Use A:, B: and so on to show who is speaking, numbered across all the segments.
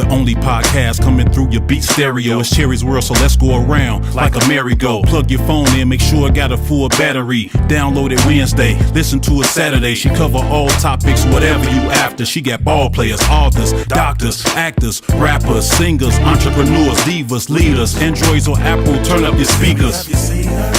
A: The only podcast coming through your beat stereo. It's Cherie's World, so let's go around like a merry-go. Plug your phone in, make sure it got a full battery. Download it Wednesday, listen to it Saturday. She cover all topics, whatever you after. She got ball players, authors, doctors, actors, rappers, singers, entrepreneurs, divas, leaders. Androids or Apple, turn up your speakers.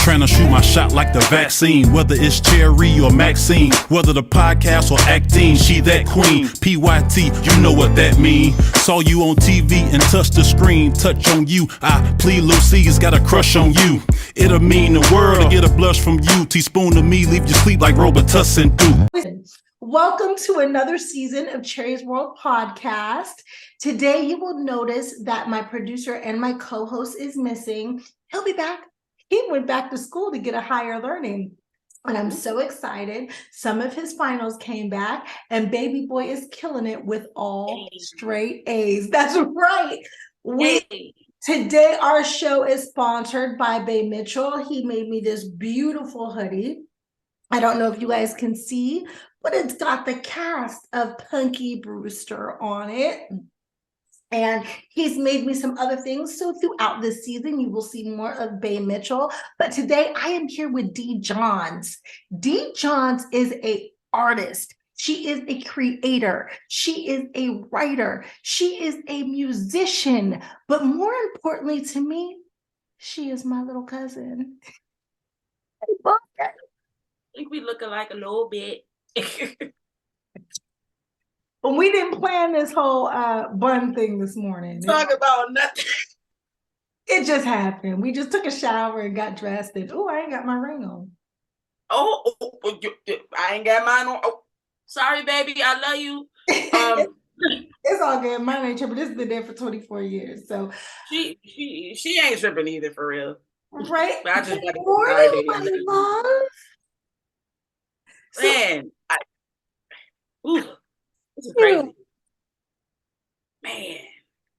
A: Trying to shoot my shot like the vaccine. Whether it's Cherie or Maxine, whether the podcast or acting, she that queen. PYT, you know what that mean. Saw you on TV and touched the screen. Touch on you, I plead Lucy's got a crush on you. It'll mean the world to get a blush from you. Teaspoon to me, leave you sleep like Robitussin do.
B: Welcome to another season of Cherie's World podcast. Today you will notice that my producer and my co-host is missing. He'll be back. He went back to school to get a higher learning. And I'm so excited. Some of his finals came back and baby boy is killing it with all straight A's. That's right. Today our show is sponsored by Bay Mitchell. He made me this beautiful hoodie. I don't know if you guys can see, but it's got the cast of Punky Brewster on it. And he's made me some other things. So throughout this season, you will see more of Bay Mitchell. But today I am here with Dee Johns. Dee Johns is an artist. She is a creator. She is a writer. She is a musician. But more importantly to me, she is my little cousin.
C: I think we look alike a little bit.
B: But we didn't plan this whole bun thing this morning.
C: Talk about nothing.
B: It just happened. We just took a shower and got dressed and, I ain't got my ring on.
C: I ain't got mine on. Oh, sorry, baby. I love you.
B: It's all good. Mine ain't tripping. This has been there for 24 years. So
C: she ain't tripping either, for real.
B: Right?
C: But I just got
B: Good morning, my love.
C: Man, this is crazy. Man,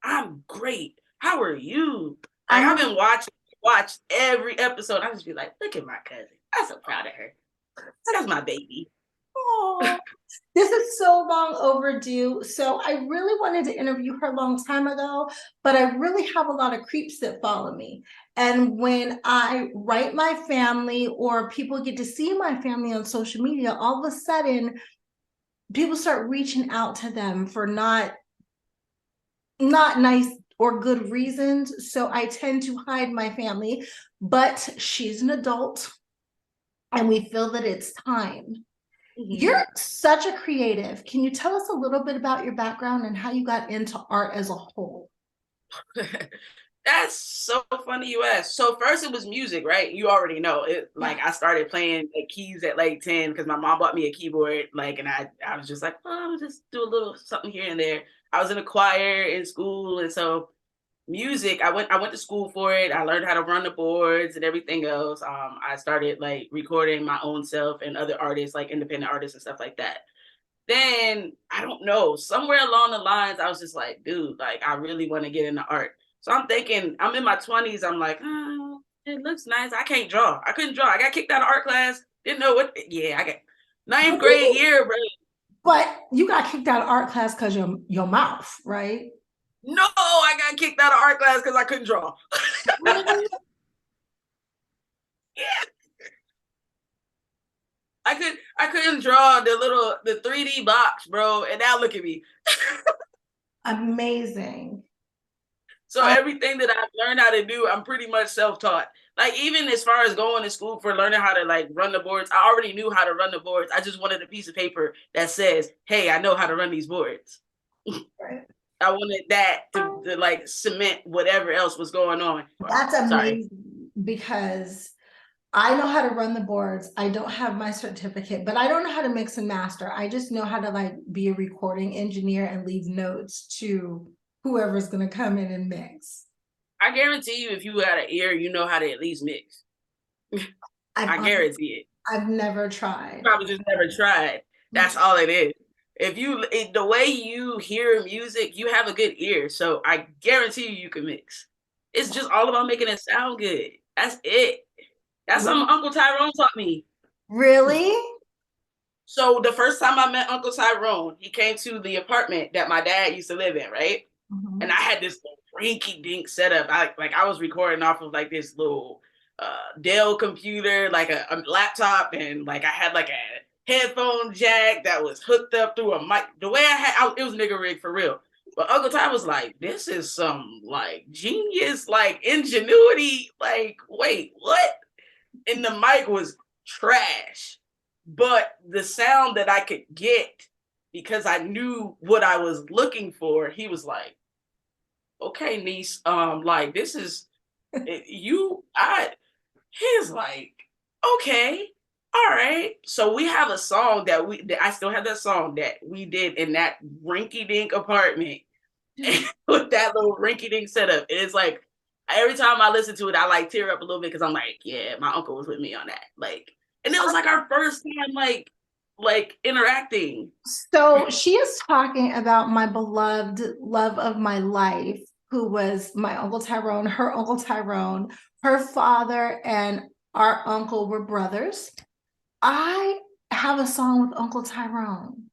C: I'm great. How are you? I've been watched every episode. I just be like, look at my cousin. I'm so proud of her. That's my baby.
B: Oh, this is so long overdue. So I really wanted to interview her a long time ago, but I really have a lot of creeps that follow me. And when I write my family or people get to see my family on social media, all of a sudden, people start reaching out to them for not nice or good reasons. So I tend to hide my family, but she's an adult and we feel that it's time. Mm-hmm. You're such a creative. Can you tell us a little bit about your background and how you got into art as a whole?
C: That's so funny you asked. So first it was music, right? You already know it. Like I started playing keys at like 10 because my mom bought me a keyboard. And I was just like, I'll just do a little something here and there. I was in a choir in school, and so music. I went to school for it. I learned how to run the boards and everything else. I started like recording my own self and other artists, like independent artists and stuff like that. Then I don't know, somewhere along the lines, I was just like, dude, like I really want to get into art. So I'm thinking, I'm in my 20s. I'm like, it looks nice. I can't draw. I couldn't draw. I got kicked out of art class. Didn't know what. Yeah, I got ninth grade year, bro.
B: But you got kicked out of art class because your mouth, right?
C: No, I got kicked out of art class because I couldn't draw. Yeah. I couldn't draw the 3D box, bro. And now look at me.
B: Amazing.
C: So everything that I've learned how to do, I'm pretty much self-taught. Like even as far as going to school for learning how to like run the boards, I already knew how to run the boards. I just wanted a piece of paper that says, hey, I know how to run these boards. Right. I wanted that to like cement whatever else was going on.
B: That's amazing because I know how to run the boards. I don't have my certificate, but I don't know how to mix and master. I just know how to like be a recording engineer and leave notes to whoever's going to come in and mix.
C: I guarantee you, if you got an ear, you know how to at least mix. I guarantee it.
B: I've never tried.
C: You probably just never tried. That's all it is. The way you hear music, you have a good ear. So I guarantee you can mix. It's just all about making it sound good. That's it. That's something Uncle Tyrone taught me.
B: Really?
C: So the first time I met Uncle Tyrone, he came to the apartment that my dad used to live in, right?
B: Mhm.
C: And I had this little rinky dink setup. I was recording off of like this little Dell computer, like a laptop, and like I had like a headphone jack that was hooked up through a mic. The way it was nigga rig for real. But Uncle Ty was like, this is some like genius, like ingenuity. Like, wait, what? And the mic was trash. But the sound that I could get, because I knew what I was looking for, he was like, okay, niece, like this is he's like, okay, all right. So we have a song I still have that song that we did in that rinky dink apartment with that little rinky dink setup. And it's like every time I listen to it, I like tear up a little bit because I'm like, yeah, my uncle was with me on that. Like, and it was like our first time like interacting.
B: So she is talking about my beloved love of my life, who was my Uncle Tyrone, her Uncle Tyrone, her father and our uncle were brothers. I have a song with Uncle Tyrone.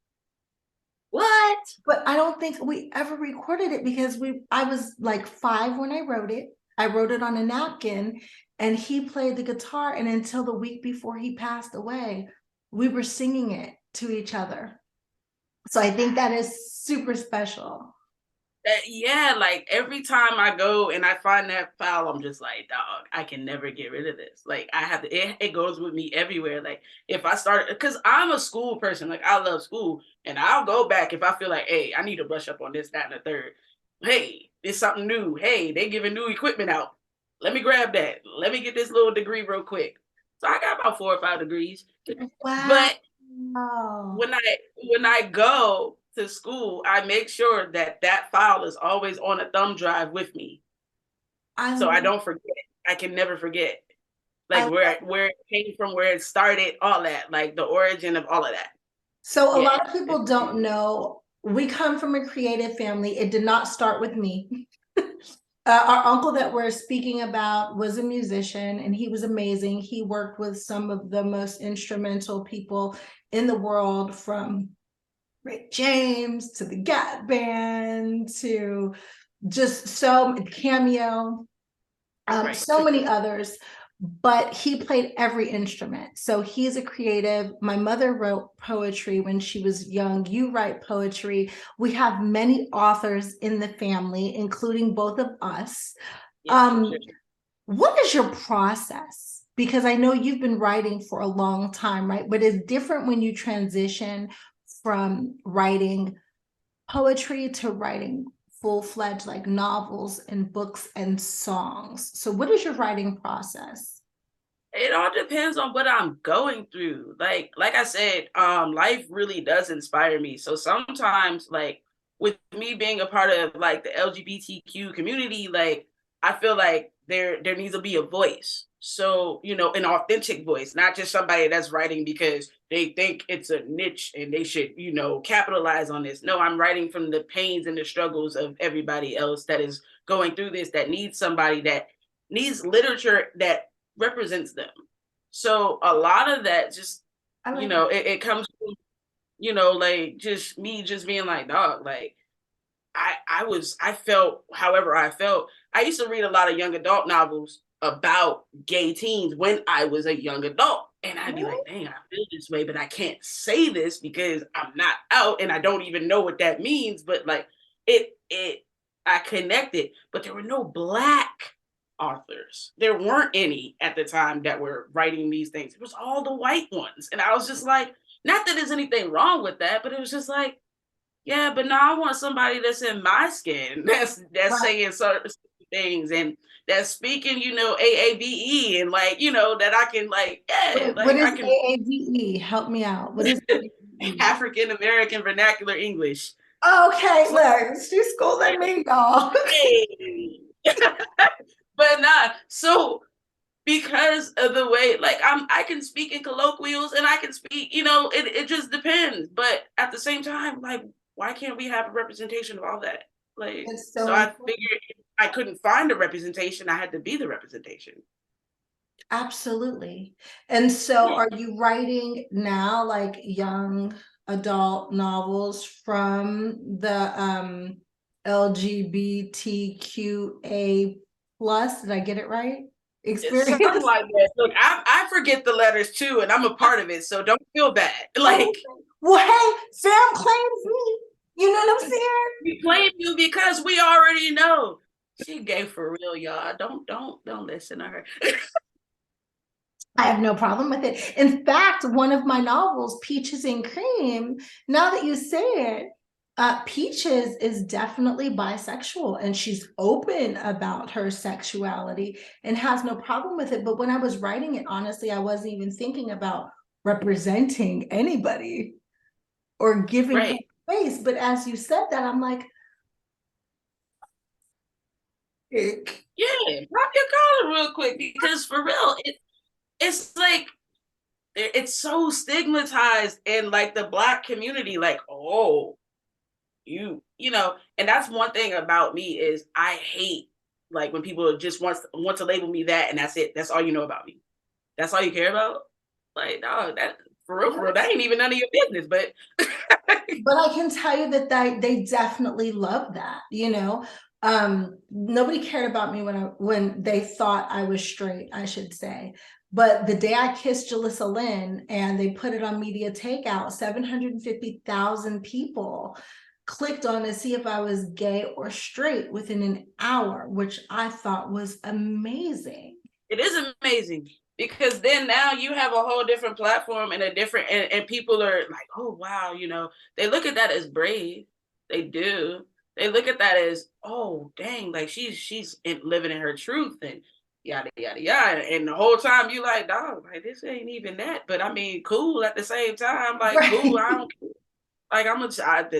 C: What?
B: But I don't think we ever recorded it because I was like 5 when I wrote it. I wrote it on a napkin and he played the guitar. And until the week before he passed away, we were singing it to each other. So I think that is super special.
C: Yeah, like every time I go and I find that file, I'm just like, dog, I can never get rid of this. Like I have to, it goes with me everywhere. Like if I start, because I'm a school person, like I love school, and I'll go back if I feel like, hey, I need to brush up on this, that, and the third. Hey, it's something new. Hey, they giving new equipment out. Let me grab that. Let me get this little degree real quick. So I got about 4 or 5 degrees.
B: Wow.
C: But when I go to school, I make sure that that file is always on a thumb drive with me, so I don't forget. I can never forget, like where it came from, where it started, all that, like the origin of all of that.
B: So a
C: Yeah.
B: lot of people don't know, we come from a creative family. It did not start with me. Our uncle that we're speaking about was a musician and he was amazing. He worked with some of the most instrumental people in the world, from Rick James to the Gap Band to just so Cameo,
C: Right.
B: so many others. But he played every instrument. So he's a creative. My mother wrote poetry when she was young. You write poetry. We have many authors in the family, including both of us.
C: Yeah,
B: What is your process? Because I know you've been writing for a long time, right? But it's different when you transition from writing poetry to writing full-fledged like novels and books and songs. So what is your writing process?
C: it all depends on what I'm going through. Like I said, life really does inspire me. So sometimes, like with me being a part of like the LGBTQ community, like I feel like there needs to be a voice. So, an authentic voice, not just somebody that's writing because they think it's a niche and they should, capitalize on this. No, I'm writing from the pains and the struggles of everybody else that is going through this, that needs somebody, that needs literature that represents them. So a lot of that just, it comes from, like just me just being like, dog, like I felt however I felt. I used to read a lot of young adult novels about gay teens when I was a young adult. And I'd be like, dang, I feel this way, but I can't say this because I'm not out and I don't even know what that means. But like I connected, but there were no Black authors. There weren't any at the time that were writing these things. It was all the white ones. And I was just like, not that there's anything wrong with that, but it was just like, yeah, but now I want somebody that's in my skin, that's saying certain things and that's speaking, AAVE, and like, that I can like, yeah,
B: What
C: like
B: is
C: I can
B: AAVE? Help me out. What is AAVE?
C: African American Vernacular English.
B: Okay,
C: So,
B: look, she's schooling me, y'all.
C: hey. But not so because of the way, like I can speak in colloquials and I can speak, it just depends. But at the same time, like, why can't we have a representation of all that? Like,
B: It's
C: so
B: so
C: I
B: important.
C: figured if I couldn't find a representation, I had to be the representation.
B: Absolutely. And so
C: Yeah.
B: are you writing now like young adult novels from the LGBTQA plus. Did I get it right?
C: It's
B: Experience.
C: something like that. Look, I forget the letters too, and I'm a part of it, so don't feel bad. Like,
B: Well, hey, Sam claims me. You know what I'm saying?
C: we claim you because we already know she gay for real, y'all. Don't listen to her.
B: I have no problem with it. In fact, one of my novels, Peaches and Cream, now that you say it, Peaches is definitely bisexual and she's open about her sexuality and has no problem with it. But when I was writing it, honestly, I wasn't even thinking about representing anybody or giving her
C: Right.
B: space. But as you said that, I'm like, ick.
C: Yeah, pop your collar real quick because for real, it's like it's so stigmatized in like the Black community. Like, oh, you know, and that's one thing about me is I hate like when people just want to label me that and that's it. That's all you know about me. That's all you care about. Like, no, that for real, that ain't even none of your business. But
B: But I can tell you that they definitely love that, you know. Nobody cared about me when they thought I was straight, I should say. But the day I kissed Jalissa Lynn and they put it on Media Takeout, 750,000 people clicked on to see if I was gay or straight within an hour, which I thought was amazing.
C: it is amazing because then now you have a whole different platform and a different and people are like, oh wow, you know, they look at that as brave. They do. They look at that as, oh dang, like she's living in her truth and yada yada yada. And the whole time you like, dog, like this ain't even that. But I mean, cool at the same time, like cool. I don't care. Like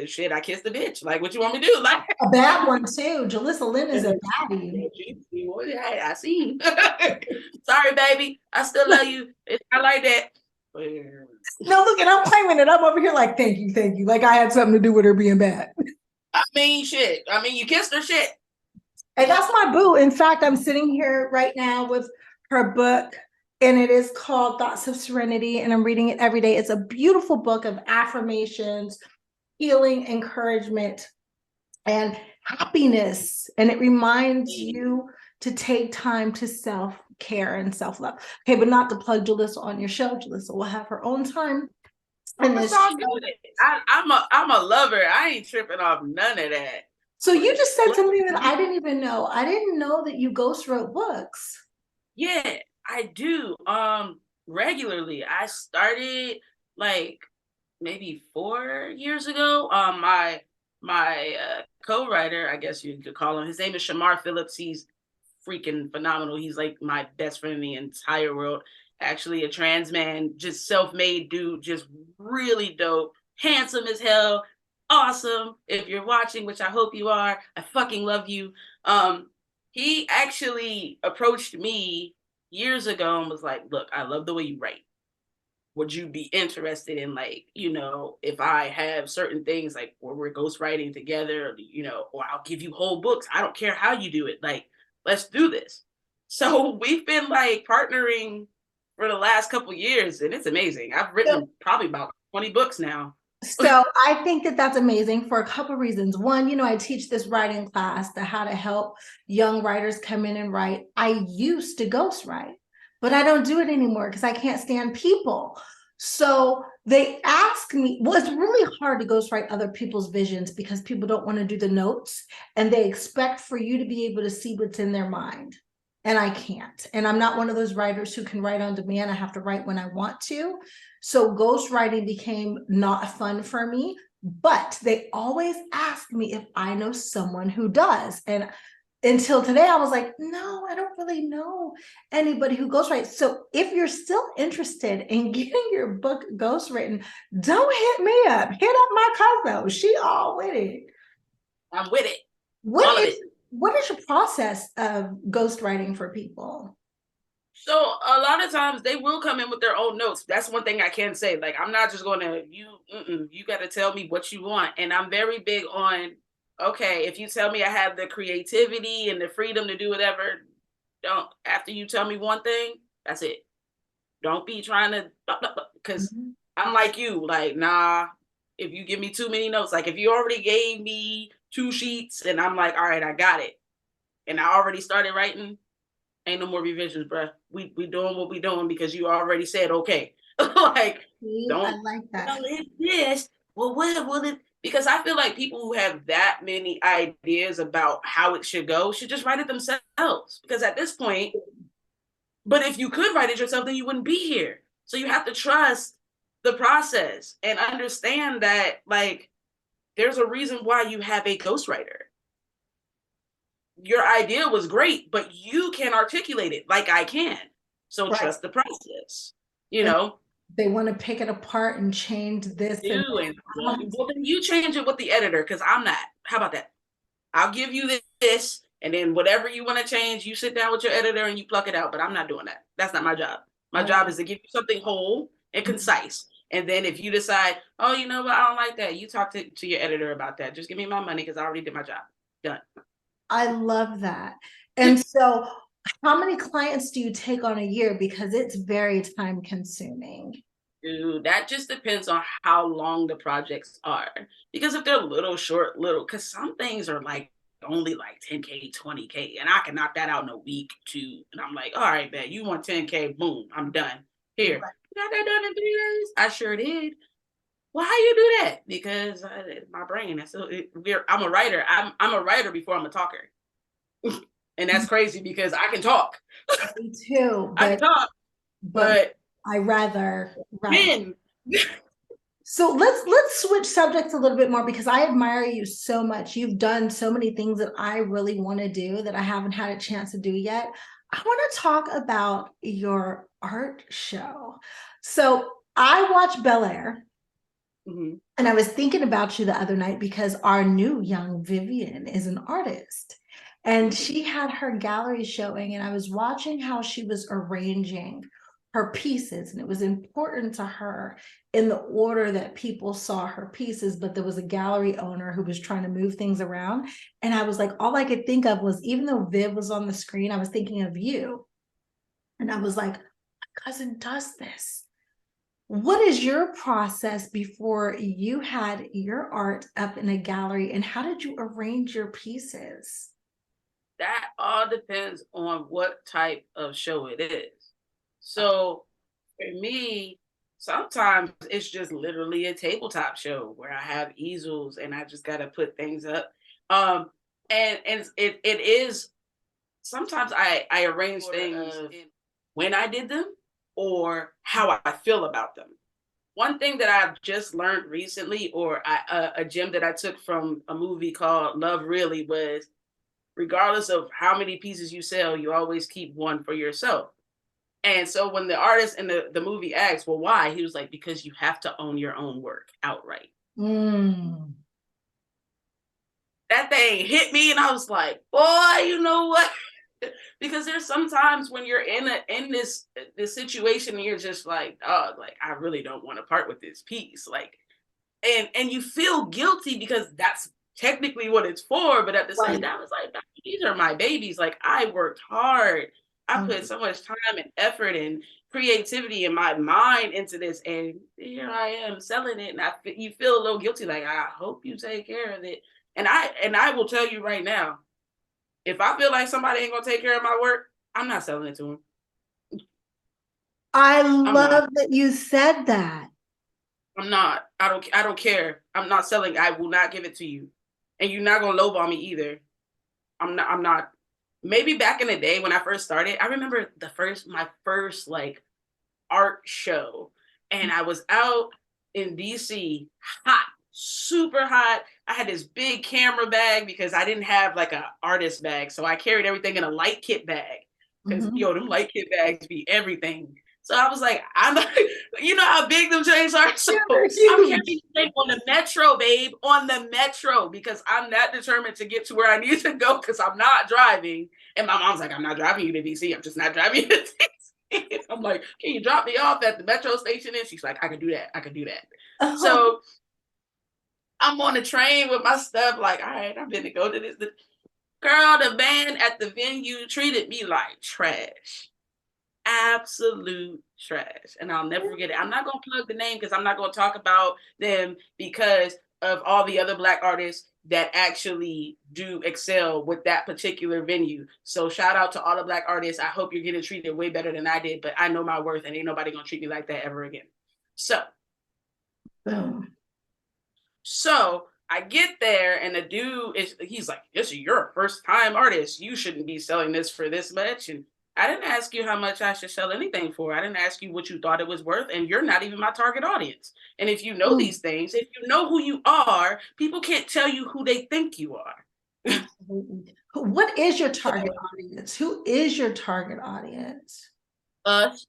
C: shit. I kissed the bitch. Like, what you want me to do? Like,
B: A bad one too. Jalissa Lynn is a baddie.
C: I see. Sorry, baby. I still love you. It's not like that.
B: No, look, and I'm claiming it. I'm over here like, thank you, thank you. Like I had something to do with her being bad.
C: I mean, shit. I mean, you kissed her, shit.
B: And that's my boo. In fact, I'm sitting here right now with her book, and it is called Thoughts of Serenity, and I'm reading it every day. It's a beautiful book of affirmations, healing, encouragement, and happiness. And it reminds you to take time to self-care and self-love. Okay, but not to plug Jalissa on your show. Jalissa will have her own time. And
C: It's all good. I'm a lover. I ain't tripping off none of that.
B: so you just said something that I didn't even know. I didn't know that you ghost wrote books.
C: Yeah, I do. Regularly. I started like maybe 4 years ago. My co-writer, I guess you could call him. His name is Shamar Phillips. He's freaking phenomenal. He's like my best friend in the entire world. Actually, a trans man, just self-made dude, just really dope, handsome as hell, awesome. If you're watching, which I hope you are, I fucking love you. He actually approached me years ago and was like, "Look, I love the way you write. Would you be interested in like, you know, if I have certain things like where we're ghostwriting together, you know, or I'll give you whole books. I don't care how you do it. Like, let's do this." So we've been like partnering for the last couple years, and it's amazing. I've written probably about 20 books now.
B: So I think that that's amazing for a couple of reasons. One, you know, I teach this writing class, the how to help young writers come in and write. I used to ghostwrite, but I don't do it anymore because I can't stand people. So they ask me, well, it's really hard to ghostwrite other people's visions because people don't want to do the notes and they expect for you to be able to see what's in their mind. And I can't. And I'm not one of those writers who can write on demand. I have to write when I want to. So ghostwriting became not fun for me, but they always ask me if I know someone who does. And until today, I was like, no, I don't really know anybody who ghostwrites. So if you're still interested in getting your book ghostwritten, don't hit me up. Hit up my cousin. She all with it.
C: I'm with it.
B: What is your process of ghostwriting for people?
C: So a lot of times they will come in with their own notes. That's one thing I can say. Like, I'm not just going to, you got to tell me what you want. And I'm very big on, okay, if you tell me I have the creativity and the freedom to do whatever, after you tell me one thing, that's it. Don't be trying to, because I'm like you, like, nah, if you give me too many notes, like if you already gave me 2 sheets, and I'm like, all right, I got it. And I already started writing. Ain't no more revisions, bruh. We doing what we doing because you already said okay. Like,
B: I
C: don't,
B: like that.
C: well, it's this. Well, what will it? Because I feel like people who have that many ideas about how it should go should just write it themselves. Because at this point, but if you could write it yourself, then you wouldn't be here. So you have to trust the process and understand that, like, there's a reason why you have a ghostwriter. Your idea was great, but you can articulate it like I can. So
B: Right.
C: trust the process,
B: And they want to pick it apart and change this.
C: Well, then you change it with the editor, because I'm not. How about that? I'll give you this, and then whatever you want to change, you sit down with your editor and you pluck it out. But I'm not doing that. That's not my job. My job is to give you something whole and concise. And then if you decide, oh, you know what, I don't like that, you talk to your editor about that. Just give me my money because I already did my job. Done.
B: I love that. And so how many clients do you take on a year? Because it's very time consuming.
C: Dude, that just depends on how long the projects are. Because if they're little, short, because some things are like only like 10K, 20K, and I can knock that out in a week, 2. And I'm like, all right, man, you want 10K, boom, I'm done. Here, you got that done in 3 days? I sure did. Well, how you do that? Because my brain. I'm a writer. I'm a writer before I'm a talker, and that's crazy because I can talk.
B: Me too.
C: I can talk, but
B: I rather
C: write.
B: So let's switch subjects a little bit more, because I admire you so much. You've done so many things that I really want to do that I haven't had a chance to do yet. I want to talk about your art show. So I watched Bel Air. And I was thinking about you the other night because our new young Vivian is an artist, and she had her gallery showing, and I was watching how she was arranging her pieces, and it was important to her in the order that people saw her pieces, but there was a gallery owner who was trying to move things around. And I was like, all I could think of was, even though Viv was on the screen, I was thinking of you. And I was like, my cousin does this. What is your process before you had your art up in a gallery, and how did you arrange your pieces?
C: That all depends on what type of show it is. So for me, sometimes it's just literally a tabletop show where I have easels and I just got to put things up. And it is, sometimes I arrange things when I did them or how I feel about them. One thing that I've just learned recently, or a gem that I took from a movie called Love Really, was regardless of how many pieces you sell, you always keep one for yourself. And so when the artist in the movie asked, well, why? He was like, because you have to own your own work outright. That thing hit me, and I was like, boy, you know what? Because there's sometimes when you're in this situation and you're just like, oh, like, I really don't want to part with this piece. Like, and you feel guilty because that's technically what it's for. But at the same time, it's like, these are my babies. Like, I worked hard. I put so much time and effort and creativity in my mind into this, and here I am selling it, and you feel a little guilty. Like, I hope you take care of it. And I will tell you right now, if I feel like somebody ain't gonna take care of my work, I'm not selling it to them.
B: I love that you said that.
C: I'm not. I don't care. I'm not selling. I will not give it to you, and you're not gonna lowball me either. I'm not. Maybe back in the day when I first started, I remember my first like art show, and I was out in DC, hot, super hot. I had this big camera bag because I didn't have like an artist bag, so I carried everything in a light kit bag. Because them light kit bags be everything. So I was like, I'm like, you know how big them chains are? So I'm carrying thing on the metro, babe, on the metro, because I'm that determined to get to where I need to go because I'm not driving. And my mom's like, I'm not driving you to DC. I'm just not driving you to DC. I'm like, can you drop me off at the metro station? And she's like, I can do that. I can do that. So I'm on the train with my stuff, like, all right, I'm gonna go to this. Girl, the band at the venue treated me like trash. Absolute trash. And I'll never forget it. I'm not going to plug the name because I'm not going to talk about them because of all the other Black artists that actually do excel with that particular venue. So shout out to all the Black artists. I hope you're getting treated way better than I did, but I know my worth and ain't nobody gonna treat me like that ever again.
B: Boom.
C: So I get there and the dude he's like, yes, you're a first time artist. You shouldn't be selling this for this much. And I didn't ask you how much I should sell anything for. I didn't ask you what you thought it was worth. And you're not even my target audience. And if you know these things, if you know who you are, people can't tell you who they think you are.
B: Absolutely. What is your target audience? Who is your target audience?
C: Us.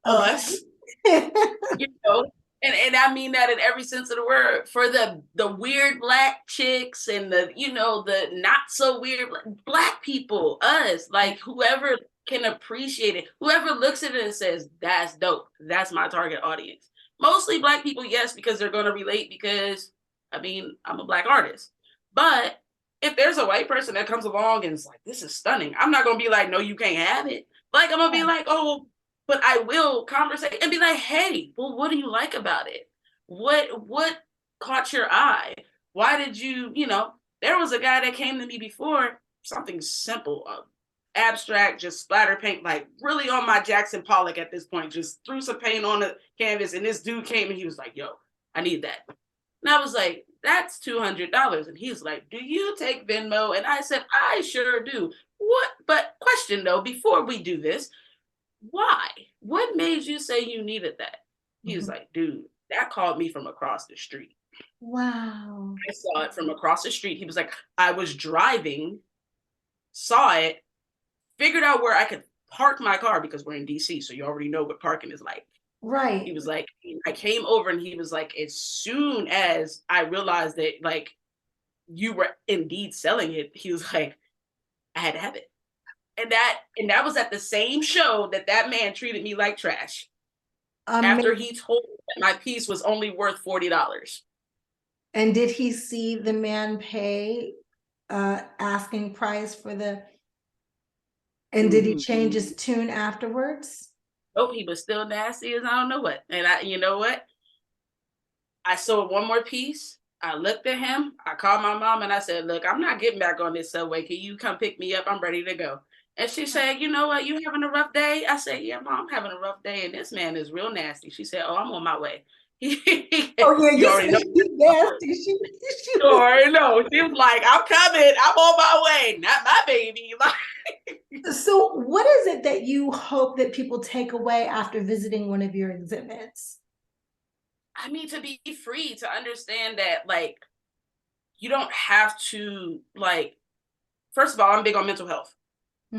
C: Us. You know, and I mean that in every sense of the word. For the weird Black chicks and the, you know, the not so weird Black people, us, like whoever can appreciate it, whoever looks at it and says, that's dope, that's my target audience. Mostly Black people, yes, because they're going to relate because, I mean, I'm a Black artist. But if there's a white person that comes along and is like, this is stunning, I'm not going to be like, no, you can't have it. Like, I'm going to be like, oh, but I will conversate and be like, hey, well, what do you like about it? What caught your eye? Why did you, you know, there was a guy that came to me before, something simple, abstract, just splatter paint, like really on my Jackson Pollock at this point, just threw some paint on the canvas. And this dude came and he was like, yo, I need that. And I was like, that's $200. And he's like, do you take Venmo? And I said, I sure do. What? But question though, before we do this, why? What made you say you needed that? He was like, dude, that called me from across the street.
B: Wow.
C: I saw it from across the street. He was like, I was driving, saw it, figured out where I could park my car because we're in DC, so you already know what parking is like.
B: Right.
C: He was like, I came over and he was like, as soon as I realized that like you were indeed selling it, he was like, I had to have it. And that was at the same show that man treated me like trash. After he told me that my piece was only worth $40.
B: And did he see the man pay asking price for the, and did he change his tune afterwards?
C: Oh, he was still nasty as I don't know what. And you know what? I sold one more piece. I looked at him. I called my mom and I said, look, I'm not getting back on this subway. Can you come pick me up? I'm ready to go. And she said, you know what? You having a rough day? I said, yeah, Mom, I'm having a rough day. And this man is real nasty. She said, oh, I'm on my way.
B: Oh, yeah, you already know. Nasty. She
C: already know. She was like, I'm coming. I'm on my way. Not my baby.
B: So what is it that you hope that people take away after visiting one of your exhibits?
C: I mean, to be free, to understand that, like, you don't have to, like, first of all, I'm big on mental health.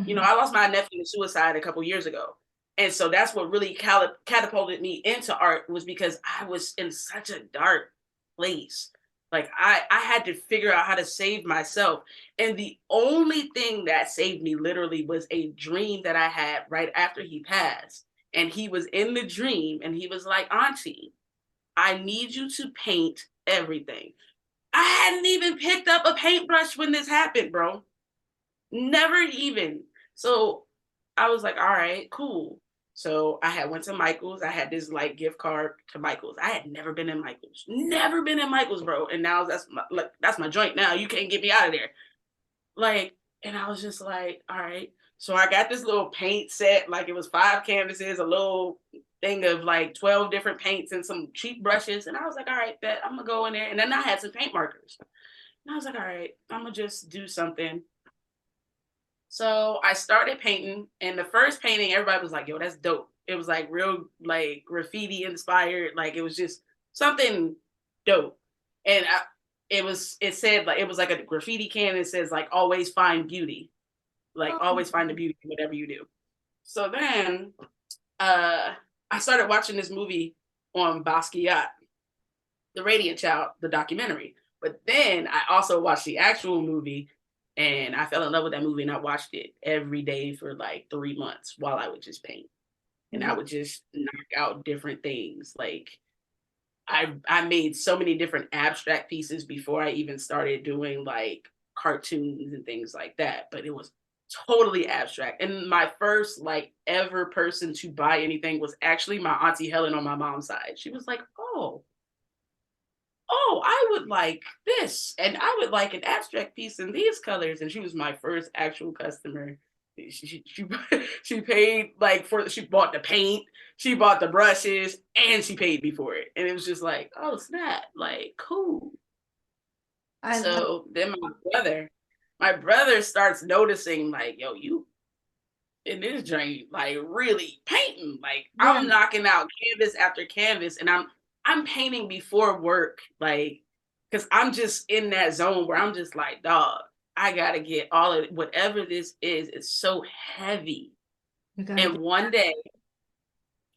C: You know, I lost my nephew to suicide a couple years ago. And so that's what really catapulted me into art, was because I was in such a dark place. Like I had to figure out how to save myself. And the only thing that saved me literally was a dream that I had right after he passed. And he was in the dream and he was like, Auntie, I need you to paint everything. I hadn't even picked up a paintbrush when this happened, bro. Never even. So I was like, all right, cool. So I had went to Michael's. I had this like gift card to Michael's. I had never been in Michael's, bro. And now that's my joint now. You can't get me out of there. Like, and I was just like, all right. So I got this little paint set, like it was 5 canvases, a little thing of like 12 different paints and some cheap brushes. And I was like, all right, bet I'm gonna go in there. And then I had some paint markers. And I was like, all right, I'm gonna just do something. So I started painting, and the first painting, everybody was like, yo, that's dope. It was like real, like graffiti inspired. Like it was just something dope. And it said like, it was like a graffiti can. It says like, always find beauty, like always find the beauty in whatever you do. So then I started watching this movie on Basquiat, The Radiant Child, the documentary. But then I also watched the actual movie. And I fell in love with that movie and I watched it every day for like 3 months while I would just paint. And I would just knock out different things. Like I made so many different abstract pieces before I even started doing like cartoons and things like that. But it was totally abstract. And my first like ever person to buy anything was actually my Auntie Helen on my mom's side. She was like, oh, oh, I would like this, and I would like an abstract piece in these colors. And she was my first actual customer. She she paid like she bought the paint, she bought the brushes, and she paid me for it. And it was just like, oh snap, like cool.
B: I love.
C: So then my brother starts noticing like, yo, you in this joint, like really painting. Like
B: Yeah.
C: I'm knocking out canvas after canvas, and I'm painting before work, like because I'm just in that zone where I'm just like, dog, I gotta get all of it. Whatever this is, it's so heavy.
B: You gotta
C: And
B: get.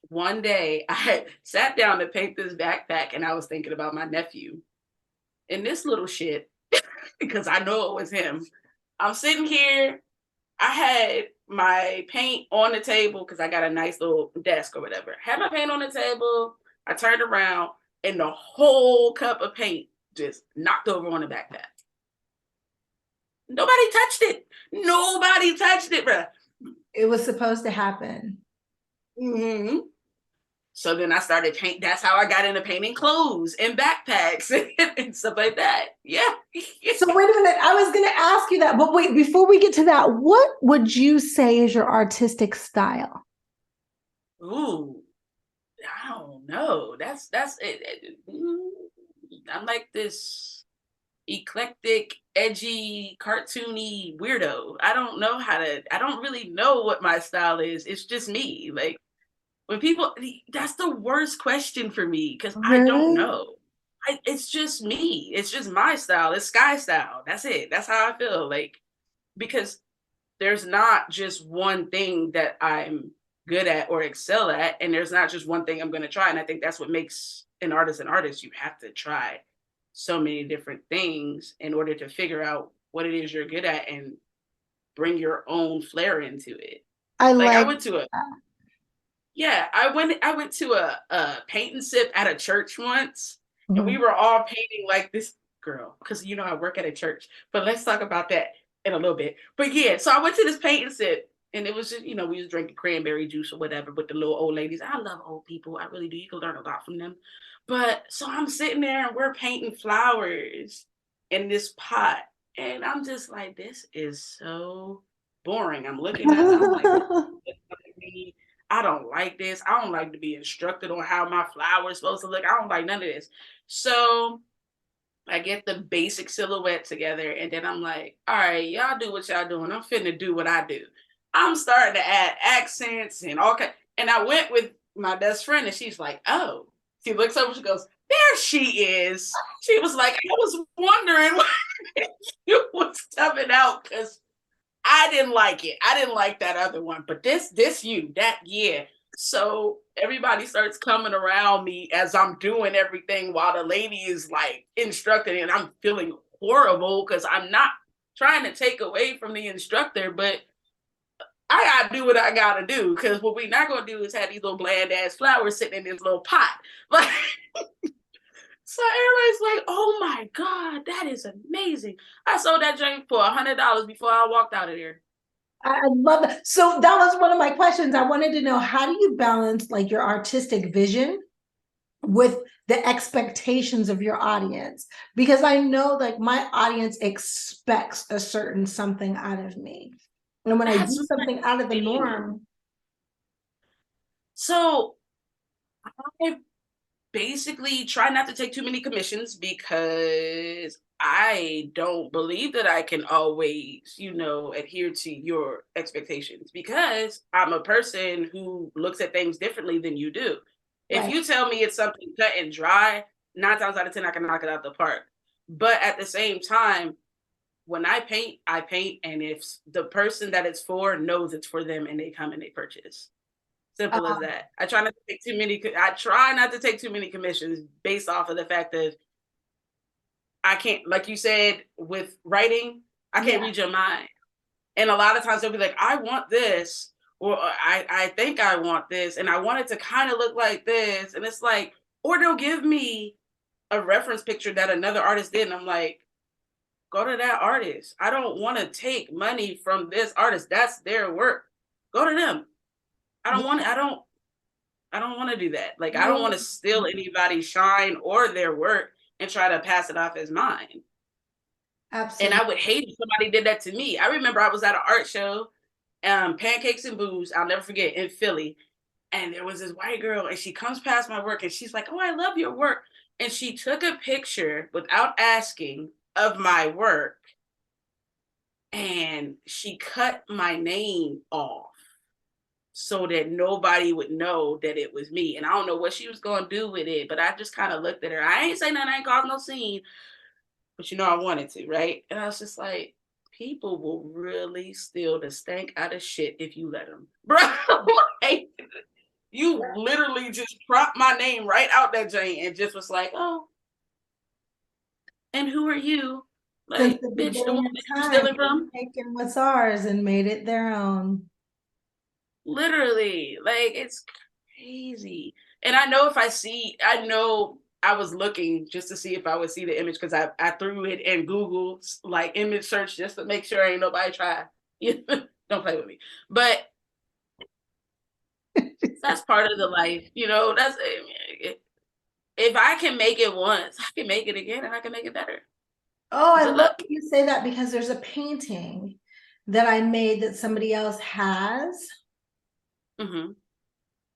C: one day I sat down to paint this backpack, and I was thinking about my nephew and this little shit, because I know it was him. I'm sitting here, I had my paint on the table because I got a nice little desk or whatever. Had my paint on the table. I turned around and the whole cup of paint just knocked over on the backpack. Nobody touched it. Nobody touched it, bruh.
B: It was supposed to happen.
C: Mm-hmm. So then I started paint. That's how I got into painting clothes and backpacks and stuff like that. Yeah.
B: So wait a minute. I was going to ask you that, but wait, before we get to that, what would you say is your artistic style?
C: Ooh, I don't know. That's it. I'm like this eclectic, edgy, cartoony weirdo. I don't really know what my style is. It's just me. Like when people, that's the worst question for me because I don't
B: Really?
C: know. It's just me. It's just my style. It's sky style. That's it. That's how I feel. Like, because there's not just one thing that I'm good at or excel at, and there's not just one thing I'm going to try. And I think that's what makes an artist an artist. You have to try so many different things in order to figure out what it is you're good at and bring your own flair into it.
B: I
C: Like I
B: like
C: went to a
B: that.
C: yeah, I went to a paint and sip at a church once, and we
B: Mhm.
C: were all painting like this girl, because I work at a church. But let's talk about that in a little bit. But yeah, so I went to this paint and sip, and it was just, we was drinking cranberry juice or whatever with the little old ladies. I love old people. I really do. You can learn a lot from them. But so I'm sitting there and we're painting flowers in this pot. And I'm just like, this is so boring. I'm looking at it. I'm like, this is me. I don't like this. I don't like to be instructed on how my flower is supposed to look. I don't like none of this. So I get the basic silhouette together, and then I'm like, all right, y'all do what y'all doing. I'm finna do what I do. I'm starting to add accents and all kind. And I went with my best friend, and she's like, oh. She looks over, she goes, there she is. She was like, I was wondering why you was coming out because I didn't like it. I didn't like that other one, but yeah. So everybody starts coming around me as I'm doing everything while the lady is like instructing, and I'm feeling horrible because I'm not trying to take away from the instructor, but I gotta do what I gotta do because what we not gonna do is have these little bland ass flowers sitting in this little pot. Like, so everybody's like, "Oh my god, that is amazing!" I sold that drink for $100 before I walked out of there.
B: I love that. So that was one of my questions. I wanted to know, how do you balance like your artistic vision with the expectations of your audience? Because I know like my audience expects a certain something out of me. And when I
C: That's
B: do
C: my
B: something out of the
C: thing.
B: norm,
C: So I basically try not to take too many commissions because I don't believe that I can always, adhere to your expectations because I'm a person who looks at things differently than you do. If
B: right.
C: you tell me it's something cut and dry, 9 times out of 10, I can knock it out the park. But at the same time, when I paint, I paint. And if the person that it's for knows it's for them and they come and they purchase. Simple as
B: Um,
C: that. I try not to take too many commissions based off of the fact that I can't, like you said, with writing, I can't
B: yeah.
C: read your mind. And a lot of times they'll be like, I want this, or I think I want this, and I want it to kind of look like this. And it's like, or they'll give me a reference picture that another artist did. And I'm like, go to that artist. I don't want to take money from this artist. That's their work. Go to them. I don't want to do that. Like, I don't want to steal anybody's shine or their work and try to pass it off as mine.
B: Absolutely.
C: And I would hate if somebody did that to me. I remember I was at an art show, Pancakes and Booze, I'll never forget, in Philly. And there was this white girl, and she comes past my work, and she's like, "Oh, I love your work." And she took a picture without asking of my work, and she cut my name off so that nobody would know that it was me. And I don't know what she was going to do with it, but I just kind of looked at her. I ain't say nothing, I ain't caused no scene, but I wanted to, right? And I was just like, people will really steal the stank out of shit if you let them. Bro, like, you literally just propped my name right out that drain and just was like, "Oh, and who are you?"
B: Since
C: Like,
B: the
C: bitch, the
B: beginning
C: one
B: of
C: that you
B: time,
C: stealing from?
B: taken what's ours and made it their own.
C: Literally, like, it's crazy. And I know I know I was looking just to see if I would see the image, because I threw it in Google, like, image search, just to make sure ain't nobody try. Don't play with me. But that's part of the life, that's if I can make it once, I can make it again, and I can make it better.
B: Oh, I
C: Good
B: love
C: luck.
B: that you say that, because there's a painting that I made that somebody else has,
C: Mm-hmm.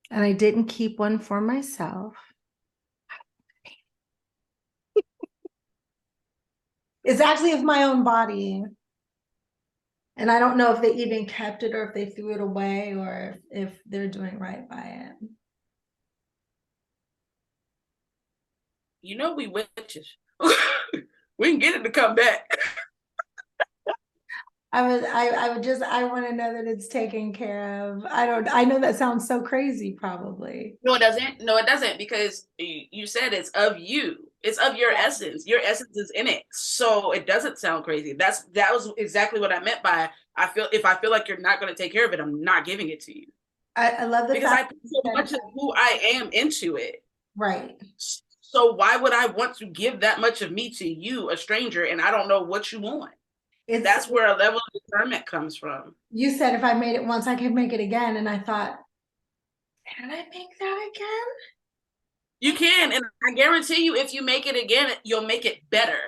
B: and I didn't keep one for myself. It's actually of my own body. And I don't know if they even kept it or if they threw it away or if they're doing right by it.
C: We witches. We can get it to come back.
B: I want to know that it's taken care of. I know that sounds so crazy, probably.
C: No, it doesn't. No, it doesn't, because you said it's of you. It's of your essence. Your essence is in it. So it doesn't sound crazy. That was exactly what I meant by, if I feel like you're not going to take care of it, I'm not giving it to you.
B: I love the
C: Because
B: fact
C: I put so much of who I am into it.
B: right.
C: So why would I want to give that much of me to you, a stranger, and I don't know what you want? That's where a level of discernment comes from.
B: You said if I made it once, I could make it again. And I thought, can I make that again?
C: You can, and I guarantee you, if you make it again, you'll make it better.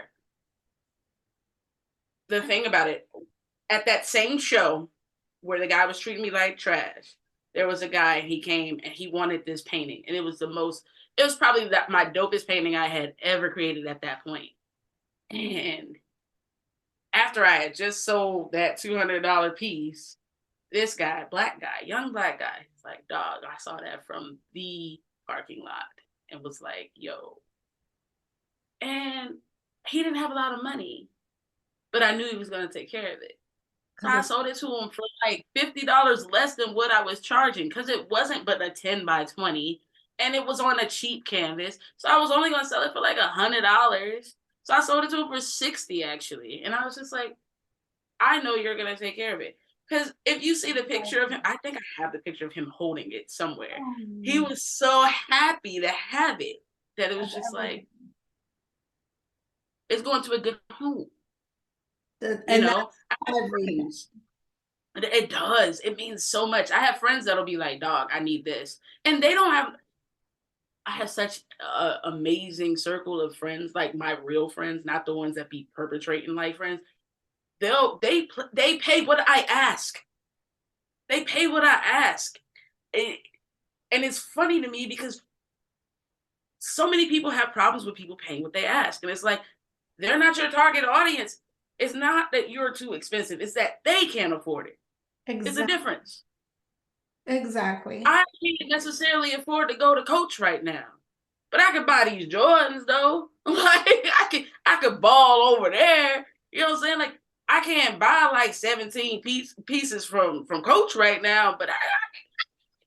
C: The thing about it, at that same show where the guy was treating me like trash, there was a guy, he came and he wanted this painting, and it was probably my dopest painting I had ever created at that point. And after I had just sold that $200 piece, this guy, young black guy, he's like, "Dog, I saw that from the parking lot," and was like, "Yo." And he didn't have a lot of money, but I knew he was going to take care of it. So I sold it to him for like $50 less than what I was charging, because it wasn't but a 10 by 20, and it was on a cheap canvas. So I was only going to sell it for like $100. So I sold it to him for $60 actually. And I was just like, I know you're going to take care of it. Because if you see the picture of him, I think I have the picture of him holding it somewhere. He was so happy to have it that it was just like, it's going to a good home. Everything. It does. It means so much. I have friends that'll be like, "Dog, I need this." And they don't have, I have such an amazing circle of friends, like my real friends, not the ones that be perpetrating like friends. They pay what I ask. They pay what I ask. And it's funny to me because so many people have problems with people paying what they ask. And it's like, they're not your target audience. It's not that you're too expensive. It's that they can't afford it. Exactly. It's a difference.
B: Exactly.
C: I can't necessarily afford to go to Coach right now, but I could buy these Jordans though. Like I could ball over there. You know what I'm saying? Like, I can't buy like 17 pieces from Coach right now, but I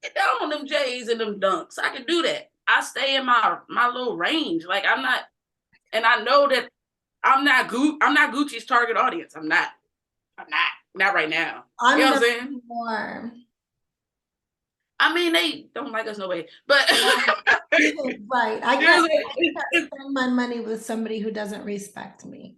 C: get down on them J's and them Dunks. I can do that. I stay in my little range. Like, I'm not, and I know that I'm not Gucci's target audience. I'm not right now. You know what I'm saying?
B: More.
C: I mean, they don't like us no way, but
B: right. I can't spend my money with somebody who doesn't respect me.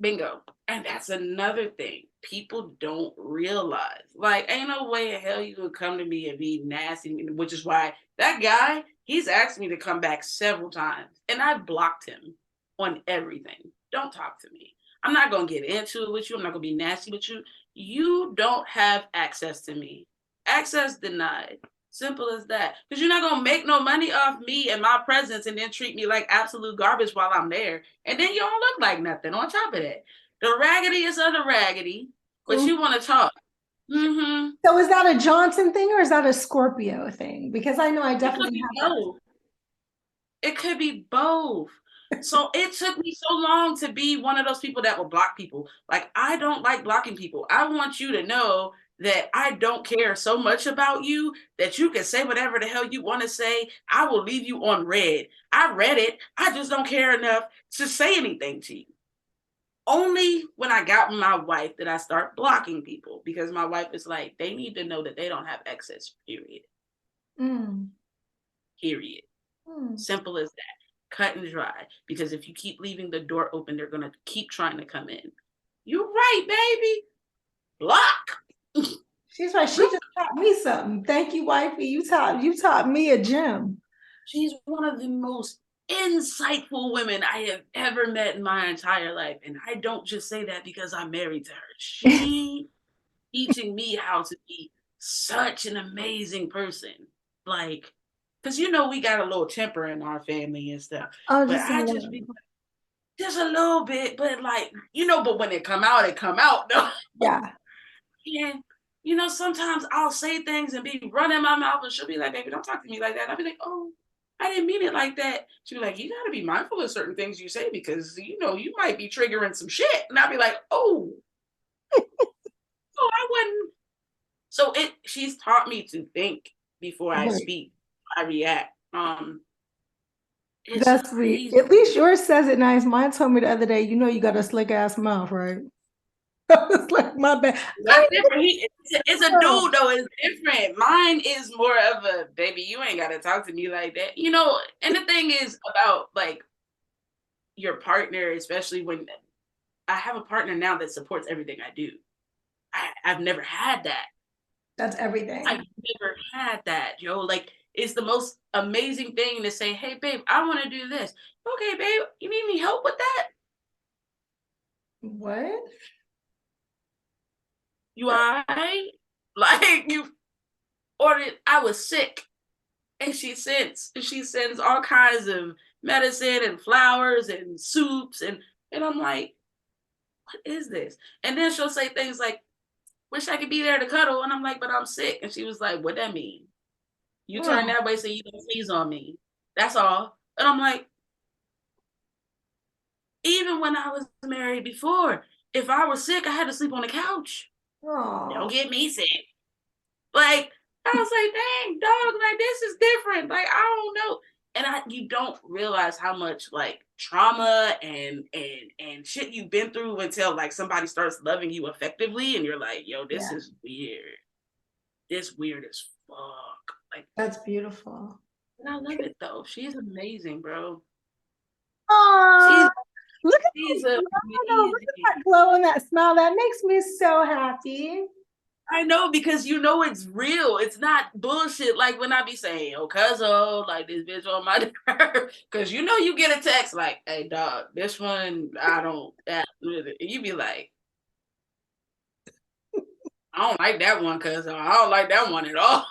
C: Bingo. And that's another thing people don't realize. Like, ain't no way in hell you could come to me and be nasty, which is why that guy, He's asked me to come back several times, and I've blocked him on everything. Don't talk to me. I'm not going to get into it with you. I'm not going to be nasty with you. You don't have access to me. Access denied. Simple as that. Because you're not going to make no money off me and my presence and then treat me like absolute garbage while I'm there. And then you don't look like nothing on top of that. The raggedy is of the raggedy, but you want to talk. Mm-hmm.
B: So is that a Johnson thing or is that a Scorpio thing? Because I know I definitely have
C: both. It could be both. So it took me so long to be one of those people that will block people. Like, I don't like blocking people. I want you to know that I don't care so much about you that you can say whatever the hell you want to say. I will leave you on red. I read it. I just don't care enough to say anything to you. Only when I got with my wife did I start blocking people, because my wife is like, they need to know that they don't have access, period. Period. Simple as that. Cut and dry. Because if you keep leaving the door open, they're going to keep trying to come in. You're right, baby. Block.
B: She's right. She just taught me something. Thank you, wifey. You taught me a gem.
C: She's one of the most insightful women I have ever met in my entire life. And I don't just say that because I'm married to her. She teaching me how to be such an amazing person. Like, because we got a little temper in our family and stuff.
B: Oh,
C: but just a little bit, but like, but when it come out though.
B: Yeah.
C: And sometimes I'll say things and be running my mouth, and she'll be like, baby, don't talk to me like that. And I'll be like, oh, I didn't mean it like that. She'll be like, you gotta be mindful of certain things you say, because you might be triggering some shit. And I'll be like, oh. I wouldn't. So she's taught me to think before I speak, I react.
B: That's sweet. At least yours says it nice. Mine told me the other day, you got a slick ass mouth, right? It's like, my bad.
C: That's different. It's a dude though. It's different. Mine is more of a, baby, you ain't gotta talk to me like that. And the thing is about like your partner, especially when I have a partner now that supports everything I do. I've never had that.
B: That's everything.
C: I've never had that, yo. Like, it's the most amazing thing to say, hey, babe, I want to do this. Okay, babe, you need any help with that?
B: What?
C: You all right? Like, you ordered, I was sick. And she sends all kinds of medicine and flowers and soups. And I'm like, what is this? And then she'll say things like, wish I could be there to cuddle. And I'm like, but I'm sick. And she was like, what that mean? You turn that way so you don't sneeze on me. That's all. And I'm like, even when I was married before, if I was sick, I had to sleep on the couch. Don't get me sick. Like, I was like, dang, dog, like, this is different. Like, I don't know. And you don't realize how much like trauma and shit you've been through until like somebody starts loving you effectively, and you're like, yo, this is weird. This weird as fuck. Like,
B: that's beautiful.
C: And I love it though. She's amazing, bro.
B: Look at that glow and that smile. That makes me so happy.
C: I know, because it's real. It's not bullshit. Like when I be saying, oh, cuzzo, like this bitch on my nerve. Because you get a text like, hey, dog, this one, I don't, and you be like, I don't like that one, cuzzo. I don't like that one at all.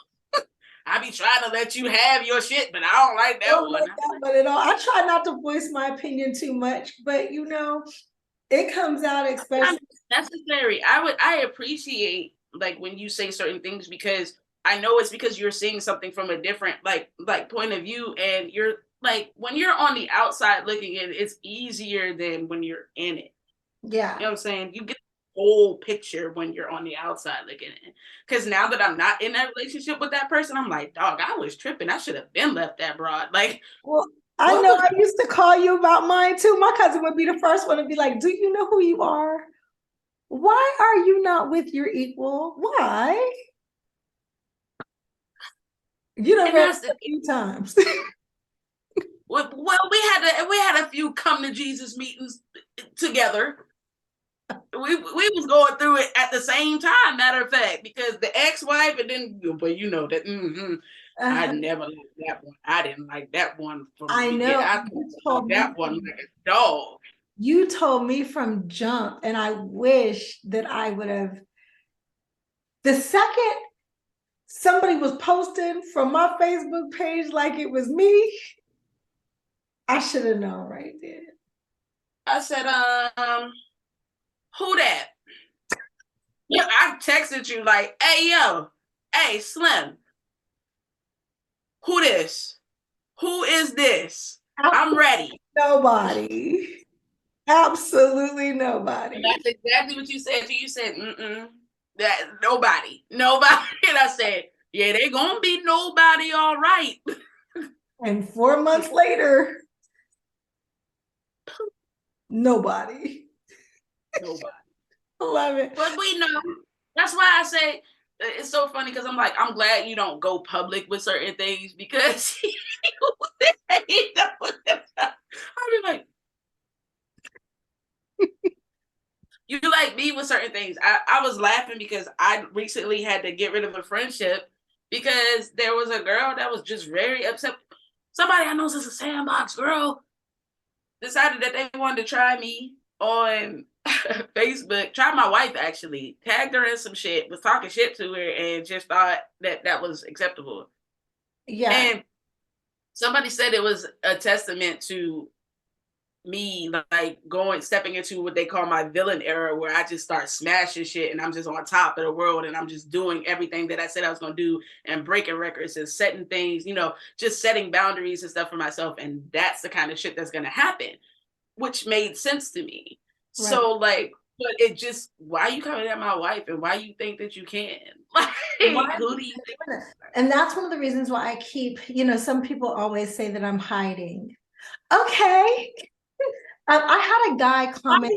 C: I be trying to let you have your shit, but I don't like that one.
B: Like that one at all. I try not to voice my opinion too much, but it comes out, especially
C: necessary. I appreciate like when you say certain things, because I know it's because you're seeing something from a different like point of view, and you're like, when you're on the outside looking in, it's easier than when you're in it.
B: Yeah.
C: You know what I'm saying? You get the whole picture when you're on the outside looking in. Because now that I'm not in that relationship with that person, I'm like, dog, I was tripping. I should have been left that broad. Like,
B: well, I know I used to call you about mine too. My cousin would be the first one to be like, do you know who you are? Why are you not with your equal? Why? Read a few times.
C: Well, we had a few come to Jesus meetings together. We was going through it at the same time, matter of fact, because the ex-wife, and then, but that. I never liked that one. I didn't like that one from the
B: I
C: beginning.
B: know.
C: I thought that one like a dog.
B: You told me from jump, and I wish that I would have. The second somebody was posting from my Facebook page like it was me, I should have known right there.
C: I said, who that? Yeah, I texted you like, hey, yo, hey, Slim, who this? Who is this? I'm ready.
B: Nobody. Absolutely
C: And
B: nobody.
C: that's exactly what you said. You said, that nobody. And I said, yeah, they gonna be nobody, all right.
B: And 4 months later, nobody.
C: Nobody.
B: Love it.
C: But we know. That's why I say it's so funny because I'm like, I'm glad you don't go public with certain things because I'll be like, you like me with certain things. I was laughing because I recently had to get rid of a friendship because there was a girl that was just very upset. Somebody I know is a sandbox girl decided that they wanted to try me on Facebook, tried my wife actually, tagged her in some shit, was talking shit to her, and just thought that that was acceptable.
B: Yeah.
C: And somebody said it was a testament to me like stepping into what they call my villain era, where I just start smashing shit and I'm just on top of the world and I'm just doing everything that I said I was going to do and breaking records and setting things, just setting boundaries and stuff for myself. And that's the kind of shit that's going to happen, which made sense to me.
B: Right.
C: So like, but it just, why are you coming at my wife and why you think that you can? Like, who do you think?
B: And that's one of the reasons why I keep, some people always say that I'm hiding. Okay. I had a guy comment.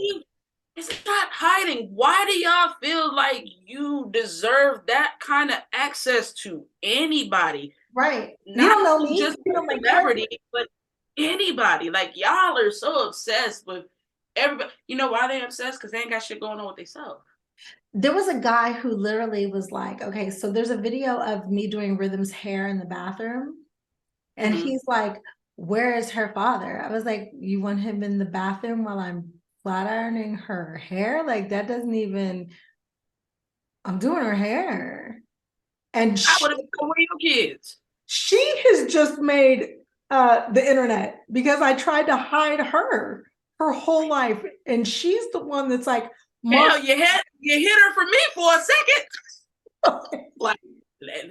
C: It's not hiding. Why do y'all feel like you deserve that kind of access to anybody?
B: Right.
C: Not
B: you don't know me.
C: Just
B: you don't
C: celebrity, but anybody. Like y'all are so obsessed with everybody. You know why they're obsessed? Because they ain't got shit going on with themselves.
B: There was a guy who literally was like, okay, so there's a video of me doing Rhythm's hair in the bathroom. And he's like, where is her father? I was like, you want him in the bathroom while I'm flat ironing her hair? Like that doesn't even, I'm doing her hair. And
C: I would have been with your kids.
B: She has just made the internet because I tried to hide her whole life. And she's the one that's like,
C: Hell, you hit her for me for a second. Like,